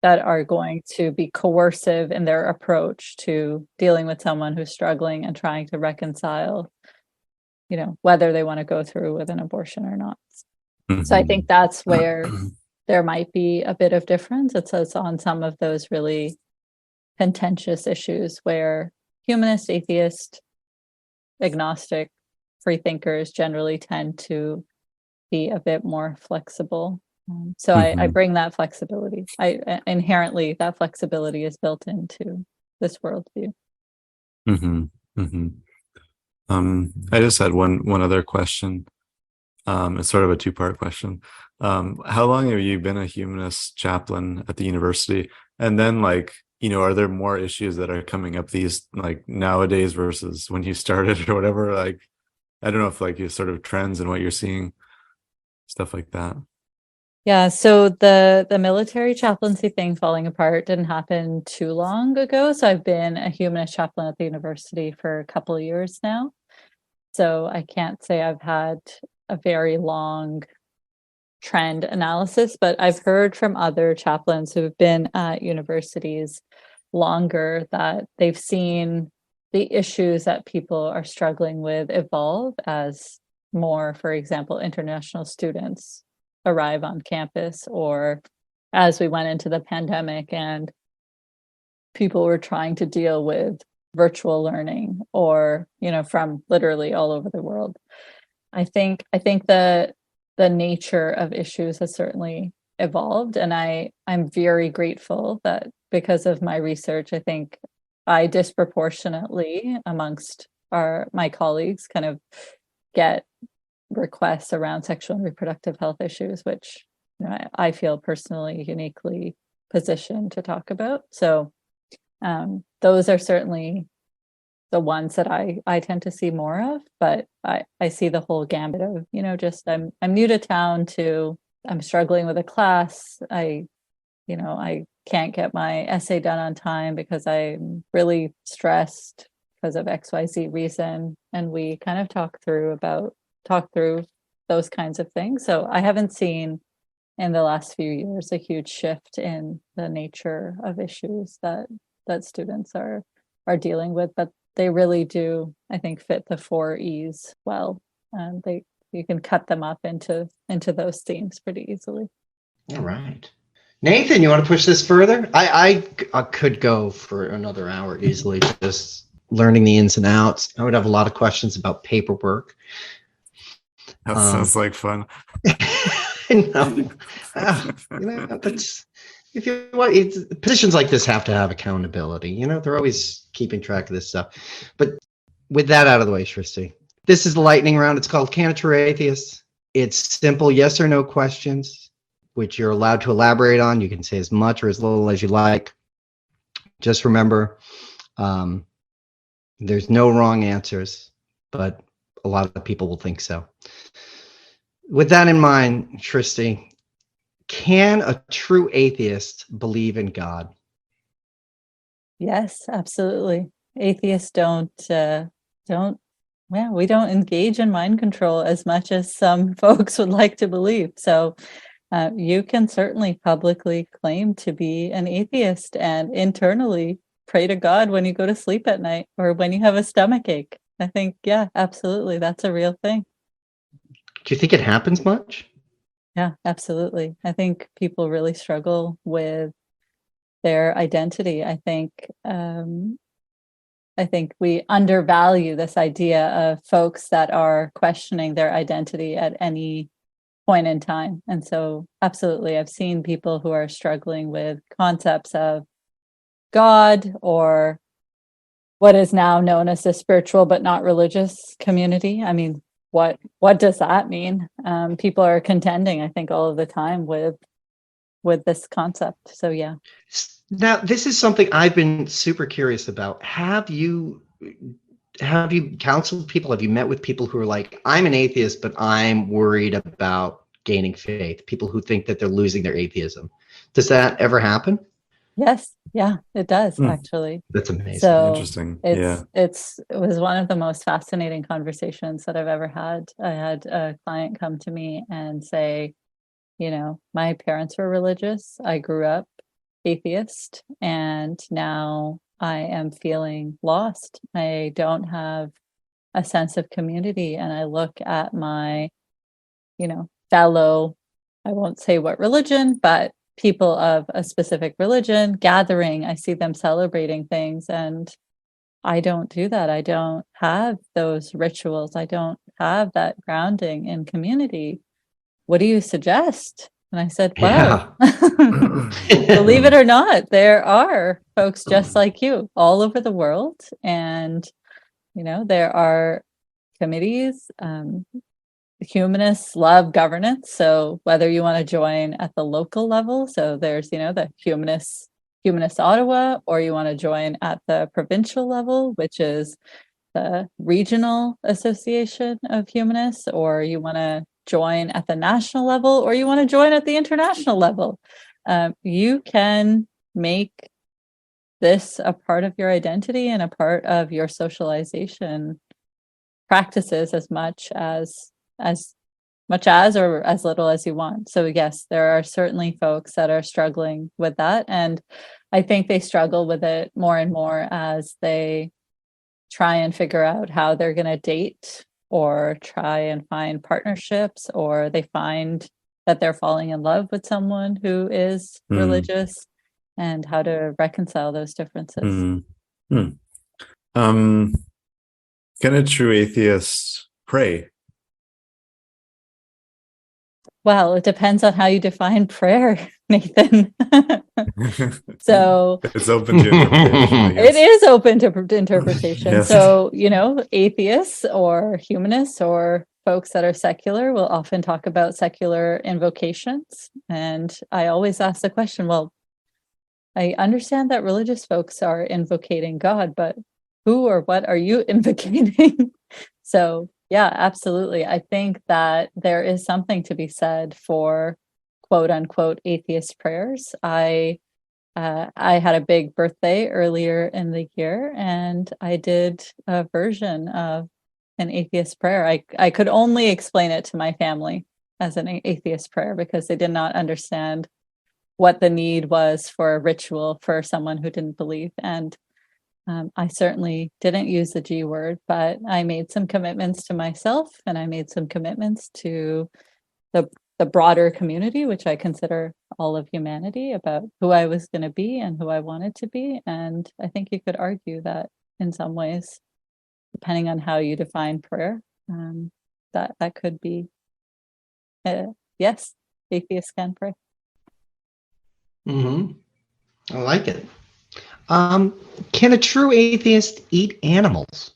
that are going to be coercive in their approach to dealing with someone who's struggling and trying to reconcile, whether they want to go through with an abortion or not. So I think that's where there might be a bit of difference. It's on some of those really contentious issues where humanist, atheist, agnostic, free thinkers generally tend to be a bit more flexible. So I bring that flexibility. Inherently, that flexibility is built into this worldview. I just had one other question. It's sort of a two-part question. How long have you been a humanist chaplain at the university? And then, are there more issues that are coming up these nowadays versus when you started or whatever? I don't know if you sort of trends and what you're seeing, stuff like that. Yeah, so the military chaplaincy thing falling apart didn't happen too long ago. So I've been a humanist chaplain at the university for a couple of years now. So I can't say I've had a very long trend analysis, but I've heard from other chaplains who've been at universities longer that they've seen the issues that people are struggling with evolve as more, for example, international students arrive on campus, or as we went into the pandemic and people were trying to deal with virtual learning, or from literally all over the world. I think the nature of issues has certainly evolved, and I'm very grateful that because of my research, I think I disproportionately amongst my colleagues kind of get requests around sexual and reproductive health issues, which I feel personally uniquely positioned to talk about. So those are certainly the ones that I tend to see more of, but I see the whole gambit of, just I'm new to town too. I'm struggling with a class. I can't get my essay done on time because I'm really stressed because of XYZ reason. And we kind of talk through those kinds of things. So I haven't seen in the last few years a huge shift in the nature of issues that students are dealing with, but they really do, I think, fit the 4 E's well. You can cut them up into those themes pretty easily. All right. Nathan, you want to push this further? I could go for another hour easily, just learning the ins and outs. I would have a lot of questions about paperwork. That sounds like fun. That's, if you want, positions like this have to have accountability. They're always keeping track of this stuff. But with that out of the way, Srishti, this is the lightning round. It's called Can a True Atheist? It's simple yes or no questions, which you're allowed to elaborate on. You can say as much or as little as you like. Just remember, there's no wrong answers, but a lot of people will think so. With that in mind, Srishti, can a true atheist believe in God? Yes, absolutely. Atheists we don't engage in mind control as much as some folks would like to believe. So you can certainly publicly claim to be an atheist and internally pray to God when you go to sleep at night or when you have a stomach ache. I think, yeah, absolutely. That's a real thing. Do you think it happens much? Yeah, absolutely. I think people really struggle with their identity. I think we undervalue this idea of folks that are questioning their identity at any point in time. And so, absolutely, I've seen people who are struggling with concepts of God, or what is now known as the spiritual but not religious community. I mean, what does that mean? People are contending, I think, all of the time with this concept. So yeah. Now, this is something I've been super curious about. Have you counseled people? Have you met with people who are like, I'm an atheist, but I'm worried about gaining faith? People who think that they're losing their atheism. Does that ever happen? Yes. Yeah, it does actually. That's amazing. So interesting. It was one of the most fascinating conversations that I've ever had. I had a client come to me and say, my parents were religious. I grew up atheist, and now I am feeling lost. I don't have a sense of community, and I look at my, fellow, I won't say what religion, but people of a specific religion gathering. I see them celebrating things, and I don't do that. I don't have those rituals. I don't have that grounding in community. What do you suggest? And I said, well, believe it or not, there are folks just like you all over the world. And, there are committees. Humanists love governance. So whether you want to join at the local level, so there's, the Humanist Ottawa, or you want to join at the provincial level, which is the Regional Association of Humanists, or you want to join at the national level or you want to join at the international level. You can make this a part of your identity and a part of your socialization practices as much as or as little as you want. So yes, there are certainly folks that are struggling with that. And I think they struggle with it more and more as they try and figure out how they're going to date or try and find partnerships, or they find that they're falling in love with someone who is religious, and how to reconcile those differences. Can a true atheist pray? Well, it depends on how you define prayer, Nathan. So it's open to interpretation, I guess. It is open to interpretation. Yes. So, atheists or humanists or folks that are secular will often talk about secular invocations. And I always ask the question, well, I understand that religious folks are invocating God, but who or what are you invocating? So yeah, absolutely. I think that there is something to be said for quote unquote atheist prayers. I had a big birthday earlier in the year, and I did a version of an atheist prayer. I could only explain it to my family as an atheist prayer because they did not understand what the need was for a ritual for someone who didn't believe. And I certainly didn't use the G word, but I made some commitments to myself, and I made some commitments to the broader community, which I consider all of humanity, about who I was going to be and who I wanted to be. And I think you could argue that in some ways, depending on how you define prayer, that could be, yes, atheists can pray. I like it. Can a true atheist eat animals?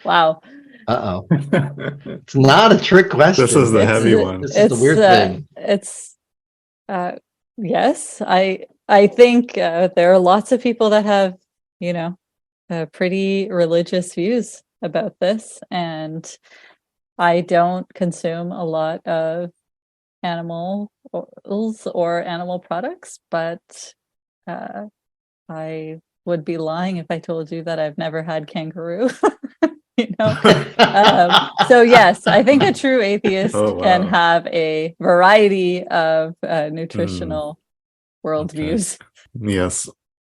Wow. Uh-oh. It's not a trick question. This is the heavy one. This is the weird thing. Yes, I think there are lots of people that have, pretty religious views about this, and I don't consume a lot of animals or animal products, but I would be lying if I told you that I've never had kangaroo. So yes, I think a true atheist can have a variety of nutritional worldviews. Okay. Yes.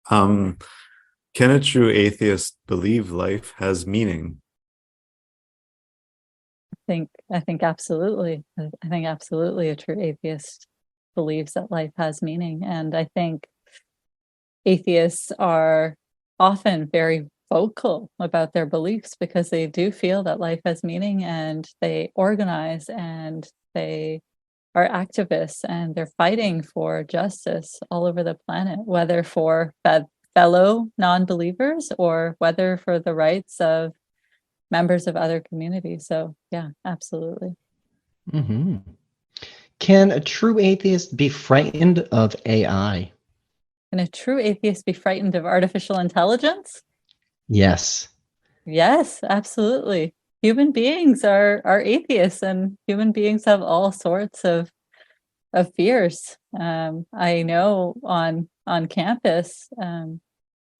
Can a true atheist believe life has meaning? I think absolutely. I think absolutely a true atheist believes that life has meaning. And I think atheists are often very vocal about their beliefs because they do feel that life has meaning, and they organize and they are activists and they're fighting for justice all over the planet, whether for fellow non-believers or whether for the rights of members of other communities. So yeah, absolutely. Can a true atheist be frightened of AI? Can a true atheist be frightened of artificial intelligence? Yes. Yes, absolutely. Human beings are atheists, and human beings have all sorts of fears. I know on campus,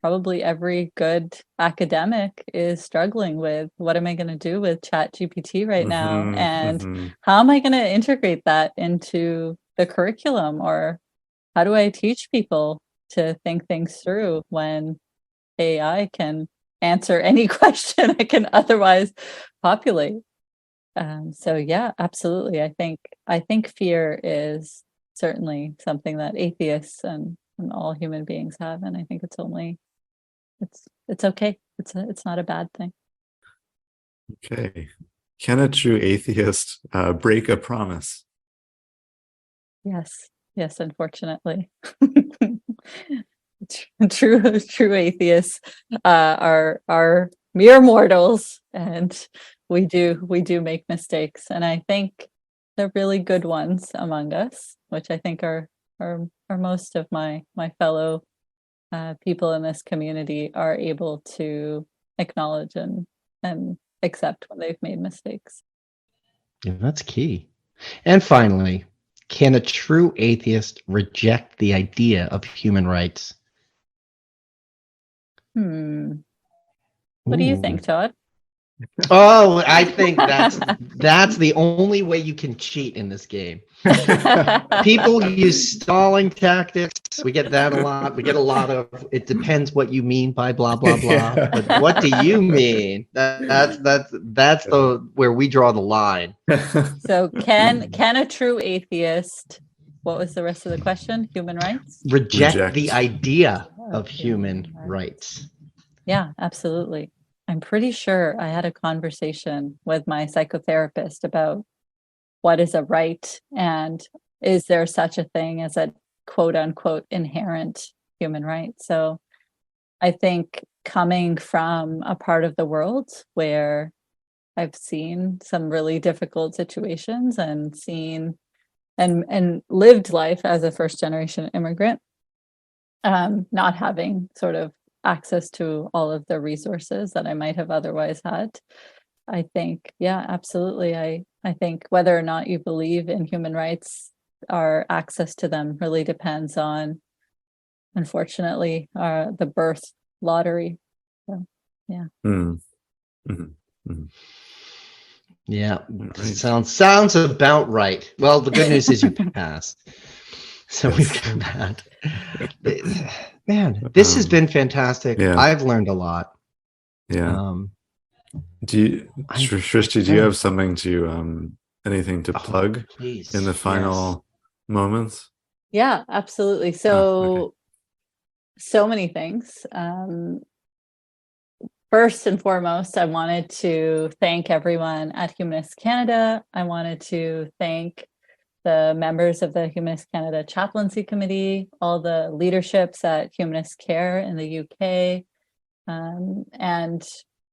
probably every good academic is struggling with, what am I going to do with ChatGPT right now? And how am I going to integrate that into the curriculum? Or how do I teach people to think things through when AI can answer any question I can otherwise populate? So yeah, absolutely. I think fear is certainly something that atheists and all human beings have, and I think it's okay. It's not a bad thing. Okay. Can a true atheist break a promise? Yes, unfortunately. True atheists are mere mortals, and we do make mistakes. And I think the really good ones among us, which I think are most of my fellow people in this community, are able to acknowledge and and accept when they've made mistakes. Yeah, that's key. And finally, can a true atheist reject the idea of human rights? What do you think, Todd? Oh, I think that's the only way you can cheat in this game. People use stalling tactics. We get that a lot. We get a lot of it depends what you mean by blah blah blah. But what do you mean? That's the where we draw the line. So can a true atheist, what was the rest of the question? Human rights? Reject the idea of human rights. Yeah, absolutely. I'm pretty sure I had a conversation with my psychotherapist about what is a right and is there such a thing as a quote unquote inherent human right. So I think coming from a part of the world where I've seen some really difficult situations and seen and lived life as a first generation immigrant, not having sort of access to all of the resources that I might have otherwise had. I think, yeah, absolutely. I think whether or not you believe in human rights, our access to them really depends on, unfortunately, the birth lottery. So, yeah. Yeah, right. Sounds about right. Well, the good news is you passed. So we've got that. Man, this has been fantastic. Yeah. I've learned a lot. Yeah. Srishti, do you have something to anything to plug in the final moments? Yeah, absolutely. So many things. First and foremost, I wanted to thank everyone at Humanist Canada. I wanted to thank the members of the Humanist Canada Chaplaincy Committee, all the leaderships at Humanist Care in the UK, and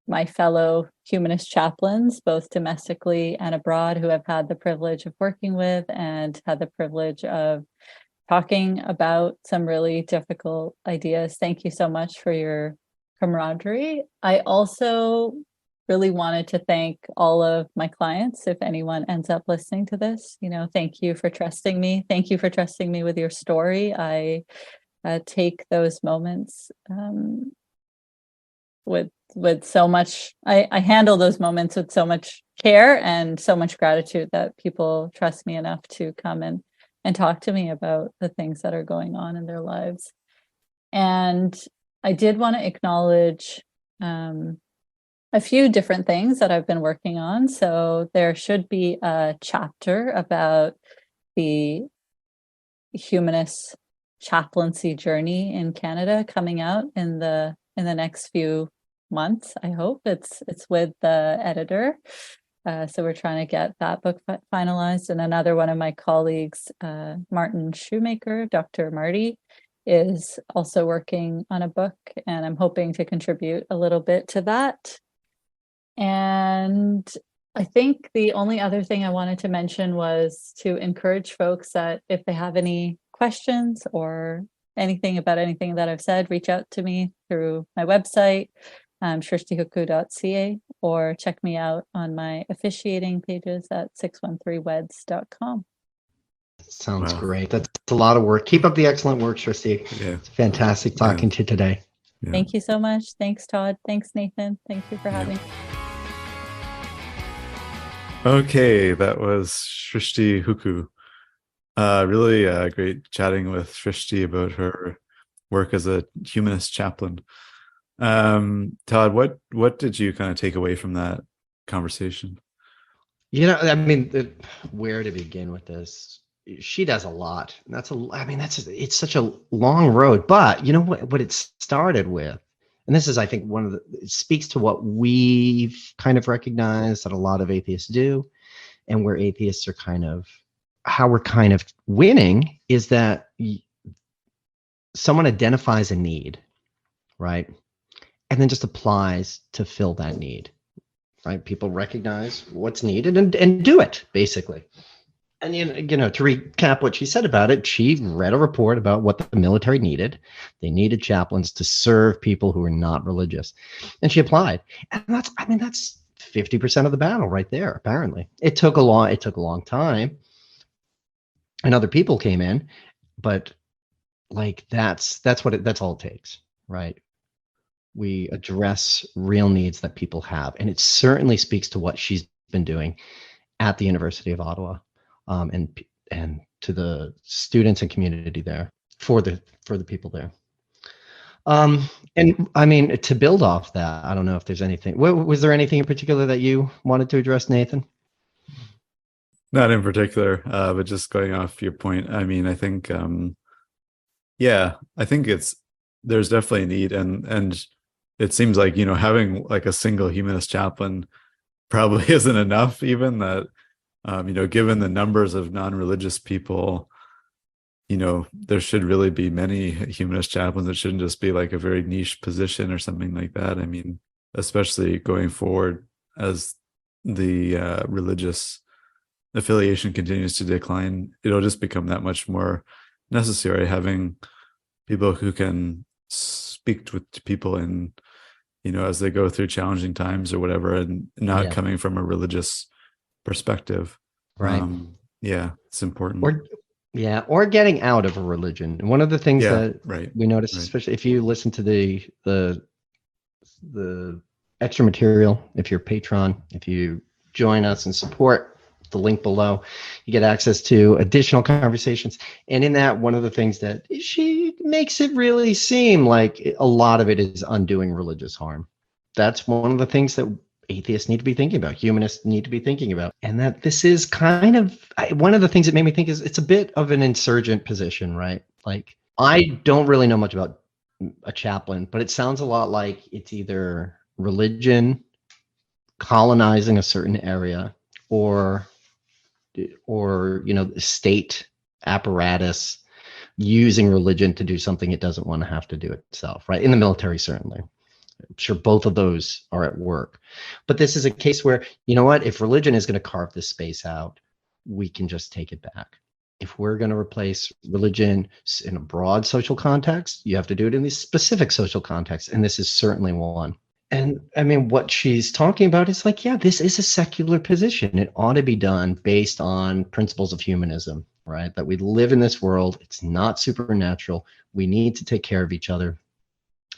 my fellow humanist chaplains, both domestically and abroad, who I've had the privilege of working with and had the privilege of talking about some really difficult ideas. Thank you so much for your camaraderie. I also really wanted to thank all of my clients. If anyone ends up listening to this, thank you for trusting me. Thank you for trusting me with your story. I take those moments with so much, I handle those moments with so much care and so much gratitude that people trust me enough to come and talk to me about the things that are going on in their lives. And I did want to acknowledge a few different things that I've been working on. So there should be a chapter about the humanist chaplaincy journey in Canada coming out in the next few months. I hope it's with the editor. So we're trying to get that book finalized. And another one of my colleagues, Martin Shoemaker, Dr. Marty, is also working on a book, and I'm hoping to contribute a little bit to that. And I think the only other thing I wanted to mention was to encourage folks that if they have any questions or anything about anything that I've said, reach out to me through my website, shristihukku.ca, or check me out on my officiating pages at 613weds.com. Sounds great. That's a lot of work. Keep up the excellent work, Srishti. Yeah. It's fantastic talking to you today. Yeah. Thank you so much. Thanks, Todd. Thanks, Nathan. Thank you for having me. Okay, that was Srishti Hukku. Really great chatting with Srishti about her work as a humanist chaplain. Todd, what did you kind of take away from that conversation? Where to begin with this? She does a lot. It's such a long road, but you know what it started with, and this is, I think, it speaks to what we've kind of recognized that a lot of atheists do, and where atheists are how we're kind of winning is that someone identifies a need, right? And then just applies to fill that need, right? People recognize what's needed and do it, basically. And to recap what she said about it, she read a report about what the military needed. They needed chaplains to serve people who were not religious, and she applied. And that's 50% of the battle right there. Apparently, it took a long time, and other people came in, but like that's all it takes, right? We address real needs that people have, and it certainly speaks to what she's been doing at the University of Ottawa, and to the students and community there, for the people there. And I mean, to build off that, I don't know if there's anything. Was there anything in particular that you wanted to address, Nathan? Not in particular, but just going off your point. I mean, I think, I think there's definitely a need, and it seems like, having like a single humanist chaplain probably isn't enough, even that, given the numbers of non-religious people, there should really be many humanist chaplains. It shouldn't just be like a very niche position or something like that. I mean, especially going forward as the religious affiliation continues to decline, it'll just become that much more necessary, having people who can speak to people in, as they go through challenging times or whatever, and not coming from a religious perspective. Right. It's important. Or getting out of a religion. And one of the things that we notice, especially if you listen to the extra material, if you're a patron, if you join us and support the link below, you get access to additional conversations. And in that, one of the things that she makes it really seem like a lot of it is undoing religious harm. That's one of the things that atheists need to be thinking about, humanists need to be thinking about. And that this is kind of one of the things that made me think is it's a bit of an insurgent position, right? Like, I don't really know much about a chaplain, but it sounds a lot like it's either religion colonizing a certain area, or state apparatus using religion to do something it doesn't want to have to do itself, right? In the military, certainly. I'm sure both of those are at work. But this is a case where, if religion is going to carve this space out, we can just take it back. If we're going to replace religion in a broad social context, you have to do it in these specific social contexts. And this is certainly one. And I mean, what she's talking about is like, this is a secular position. It ought to be done based on principles of humanism, right? That we live in this world. It's not supernatural. We need to take care of each other.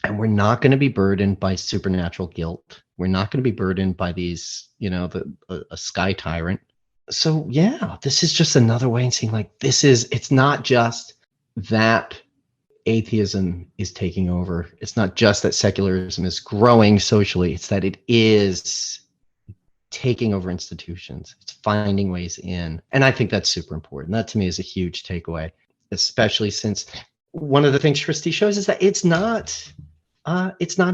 And we're not going to be burdened by supernatural guilt. We're not going to be burdened by these, a sky tyrant. So, this is just another way of seeing like it's not just that atheism is taking over. It's not just that secularism is growing socially. It's that it is taking over institutions. It's finding ways in. And I think that's super important. That to me is a huge takeaway, especially since one of the things Srishti shows is that it's not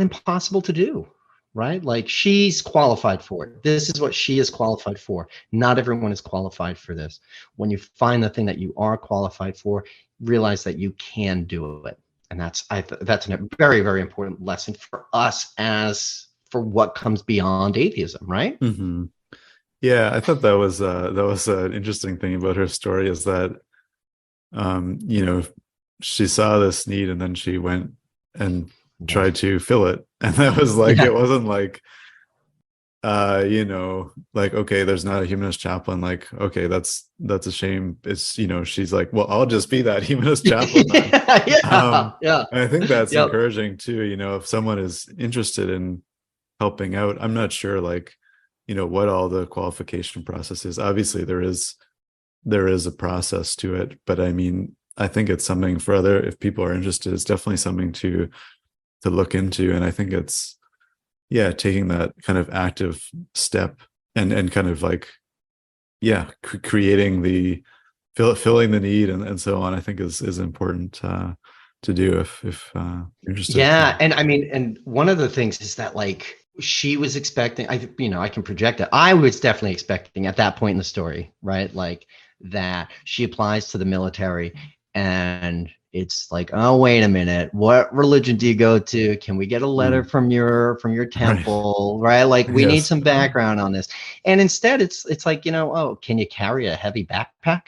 impossible to do, right? Like, she's qualified for it. This is what she is qualified for. Not everyone is qualified for this. When you find the thing that you are qualified for, realize that you can do it. And that's a very, very important lesson for us for what comes beyond atheism, right? Mm-hmm. Yeah, I thought that was an interesting thing about her story, is that she saw this need and then she went and tried to fill it. And that was like, it wasn't like, like, okay, there's not a humanist chaplain. Like, okay, that's a shame. It's, she's like, well, I'll just be that humanist chaplain. And I think that's encouraging too. If someone is interested in helping out, I'm not sure, like, what all the qualification process is. Obviously there is a process to it, but I mean, I think it's something if people are interested, it's definitely something to look into. And I think it's, taking that kind of active step and kind of like, creating filling the need and so on, I think is important to do if you're interested. Yeah. And I mean, and one of the things is that, like, she was expecting, I can project it. I was definitely expecting at that point in the story, right? Like, that she applies to the military and It's like, oh, wait a minute, what religion do you go to? Can we get a letter from your temple, right? Like, we need some background on this. And instead, it's like, oh, can you carry a heavy backpack?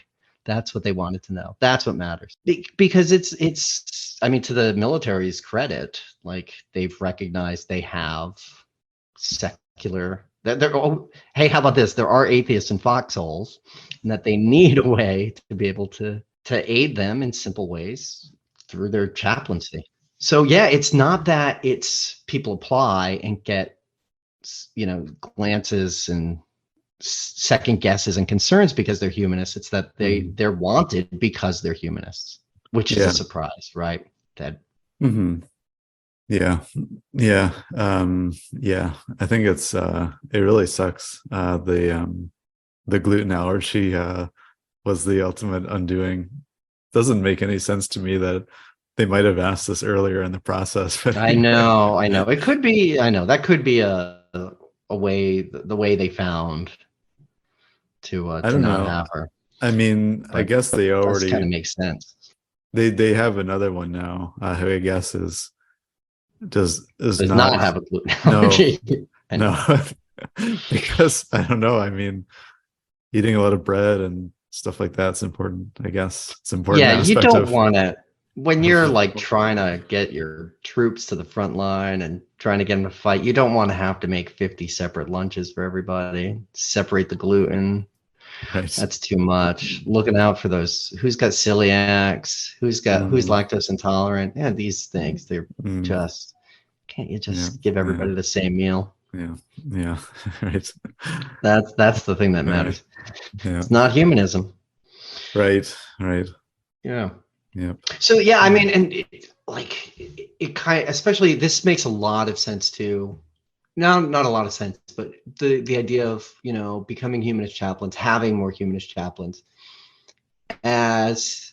That's what they wanted to know. That's what matters. Because it's I mean, to the military's credit, like, they've recognized they have secular. Hey, how about this? There are atheists in foxholes, and that they need a way to be able to aid them in simple ways through their chaplaincy. So yeah, it's not that it's people apply and get, glances and second guesses and concerns because they're humanists. It's that they're wanted because they're humanists, which is a surprise, right? That. Yeah. I think it's it really sucks. The gluten allergy was the ultimate undoing. Doesn't make any sense to me that they might have asked this earlier in the process. But I know. It could be. I know that could be a way, the way they found to I don't not know. have her. I mean, But I guess they already kind of makes sense. They have another one now. Who I guess does not have a gluten allergy. No, because I don't know. I mean, eating a lot of bread and stuff like that's important. I guess it's important. Yeah, you don't want to, when you're like trying to get your troops to the front line and trying to get them to fight. You don't want to have to make 50 separate lunches for everybody. Separate the gluten. Right. That's too much. Looking out for those who's got celiacs, who's lactose intolerant. Yeah, these things, they're just, can't you just give everybody the same meal? Yeah. Right. That's the thing that matters. Yeah. It's not humanism. Right. Yeah. Yep. So yeah, I mean, and it kind of, especially, this makes a lot of sense too. Not a lot of sense, but the idea of, becoming humanist chaplains, having more humanist chaplains as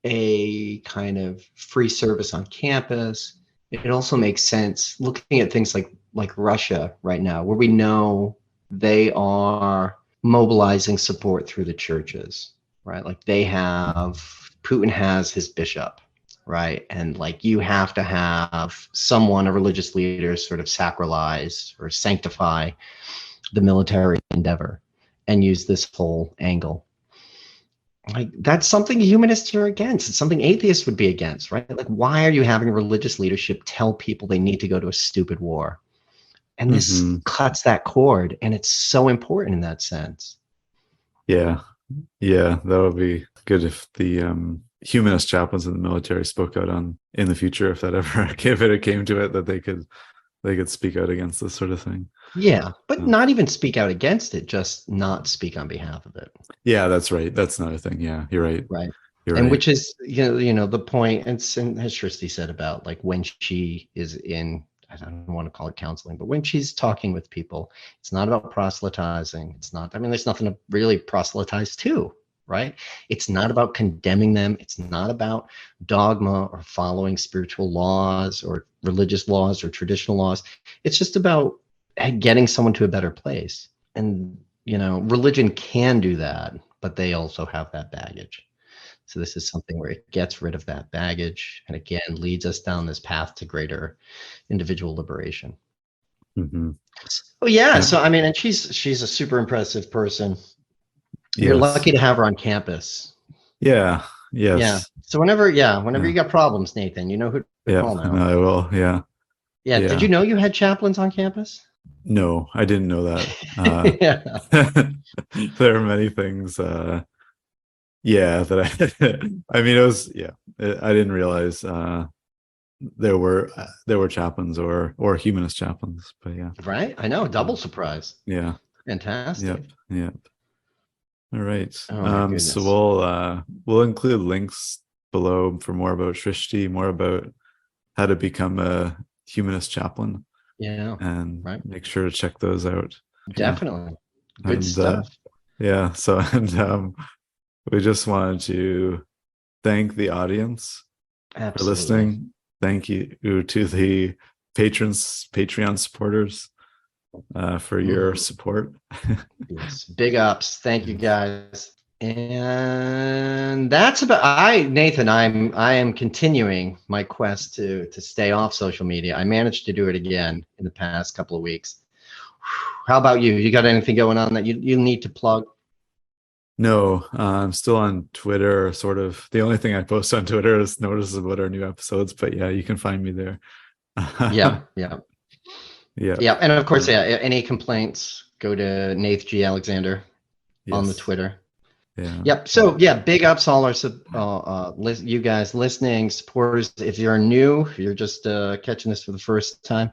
a kind of free service on campus. It also makes sense looking at things like Russia right now, where we know they are mobilizing support through the churches, right? Like, Putin has his bishop, right? And like, you have to have someone, a religious leader, sort of sacralize or sanctify the military endeavor and use this whole angle. Like, that's something humanists are against. It's something atheists would be against, right? Like, why are you having religious leadership tell people they need to go to a stupid war? And this cuts that cord, and it's so important in that sense. Yeah, that would be good if the humanist chaplains in the military spoke out in the future, if it came to it, that they could speak out against this sort of thing. Yeah, but not even speak out against it, just not speak on behalf of it. Yeah, that's right. That's another thing. Yeah, you're right. Right. You're and right. Which is, the point, and as Srishti said about, like, when she is in, I don't want to call it counseling, but when she's talking with people, it's not about proselytizing. It's not, I mean, there's nothing to really proselytize to, right? It's not about condemning them. It's not about dogma or following spiritual laws or religious laws or traditional laws. It's just about getting someone to a better place. And, religion can do that, but they also have that baggage. So this is something where it gets rid of that baggage and, again, leads us down this path to greater individual liberation. Oh yeah. So I mean, and she's a super impressive person. You're lucky to have her on campus. Yeah. Yes. Yeah. So whenever you got problems, Nathan, you know who to call now. No, I will. Yeah. Did you know you had chaplains on campus? No, I didn't know that. There are many things. That I mean, it was. Yeah, I didn't realize there were chaplains or humanist chaplains. But yeah. Right. I know. Double surprise. Yeah. Fantastic. Yep. All right. So we'll include links below for more about Srishti, more about how to become a humanist chaplain. Yeah. And make sure to check those out. Definitely. Good stuff. So, we just wanted to thank the audience for listening. Thank you to the Patreon supporters for your support. Yes. Big ups. Thank you, guys. And that's about Nathan, I am continuing my quest to stay off social media. I managed to do it again in the past couple of weeks. How about you? You got anything going on that you need to plug? No, I'm still on Twitter, sort of. The only thing I post on Twitter is notices about our new episodes, but yeah, you can find me there. Yeah. Yeah. And of course, any complaints, go to Nath G. Alexander on the Yes. Twitter. Yeah. Yep. So yeah, big ups all our you guys listening, supporters. If you're new, if you're just catching this for the first time,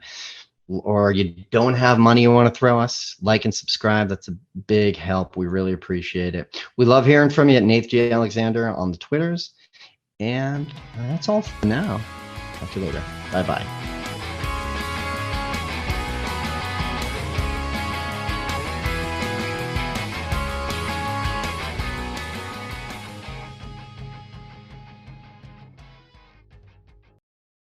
or you don't have money you want to throw us, like and subscribe. That's a big help. We really appreciate it. We love hearing from you at Nath G. Alexander on the Twitters. And that's all for now. Talk to you later. Bye-bye.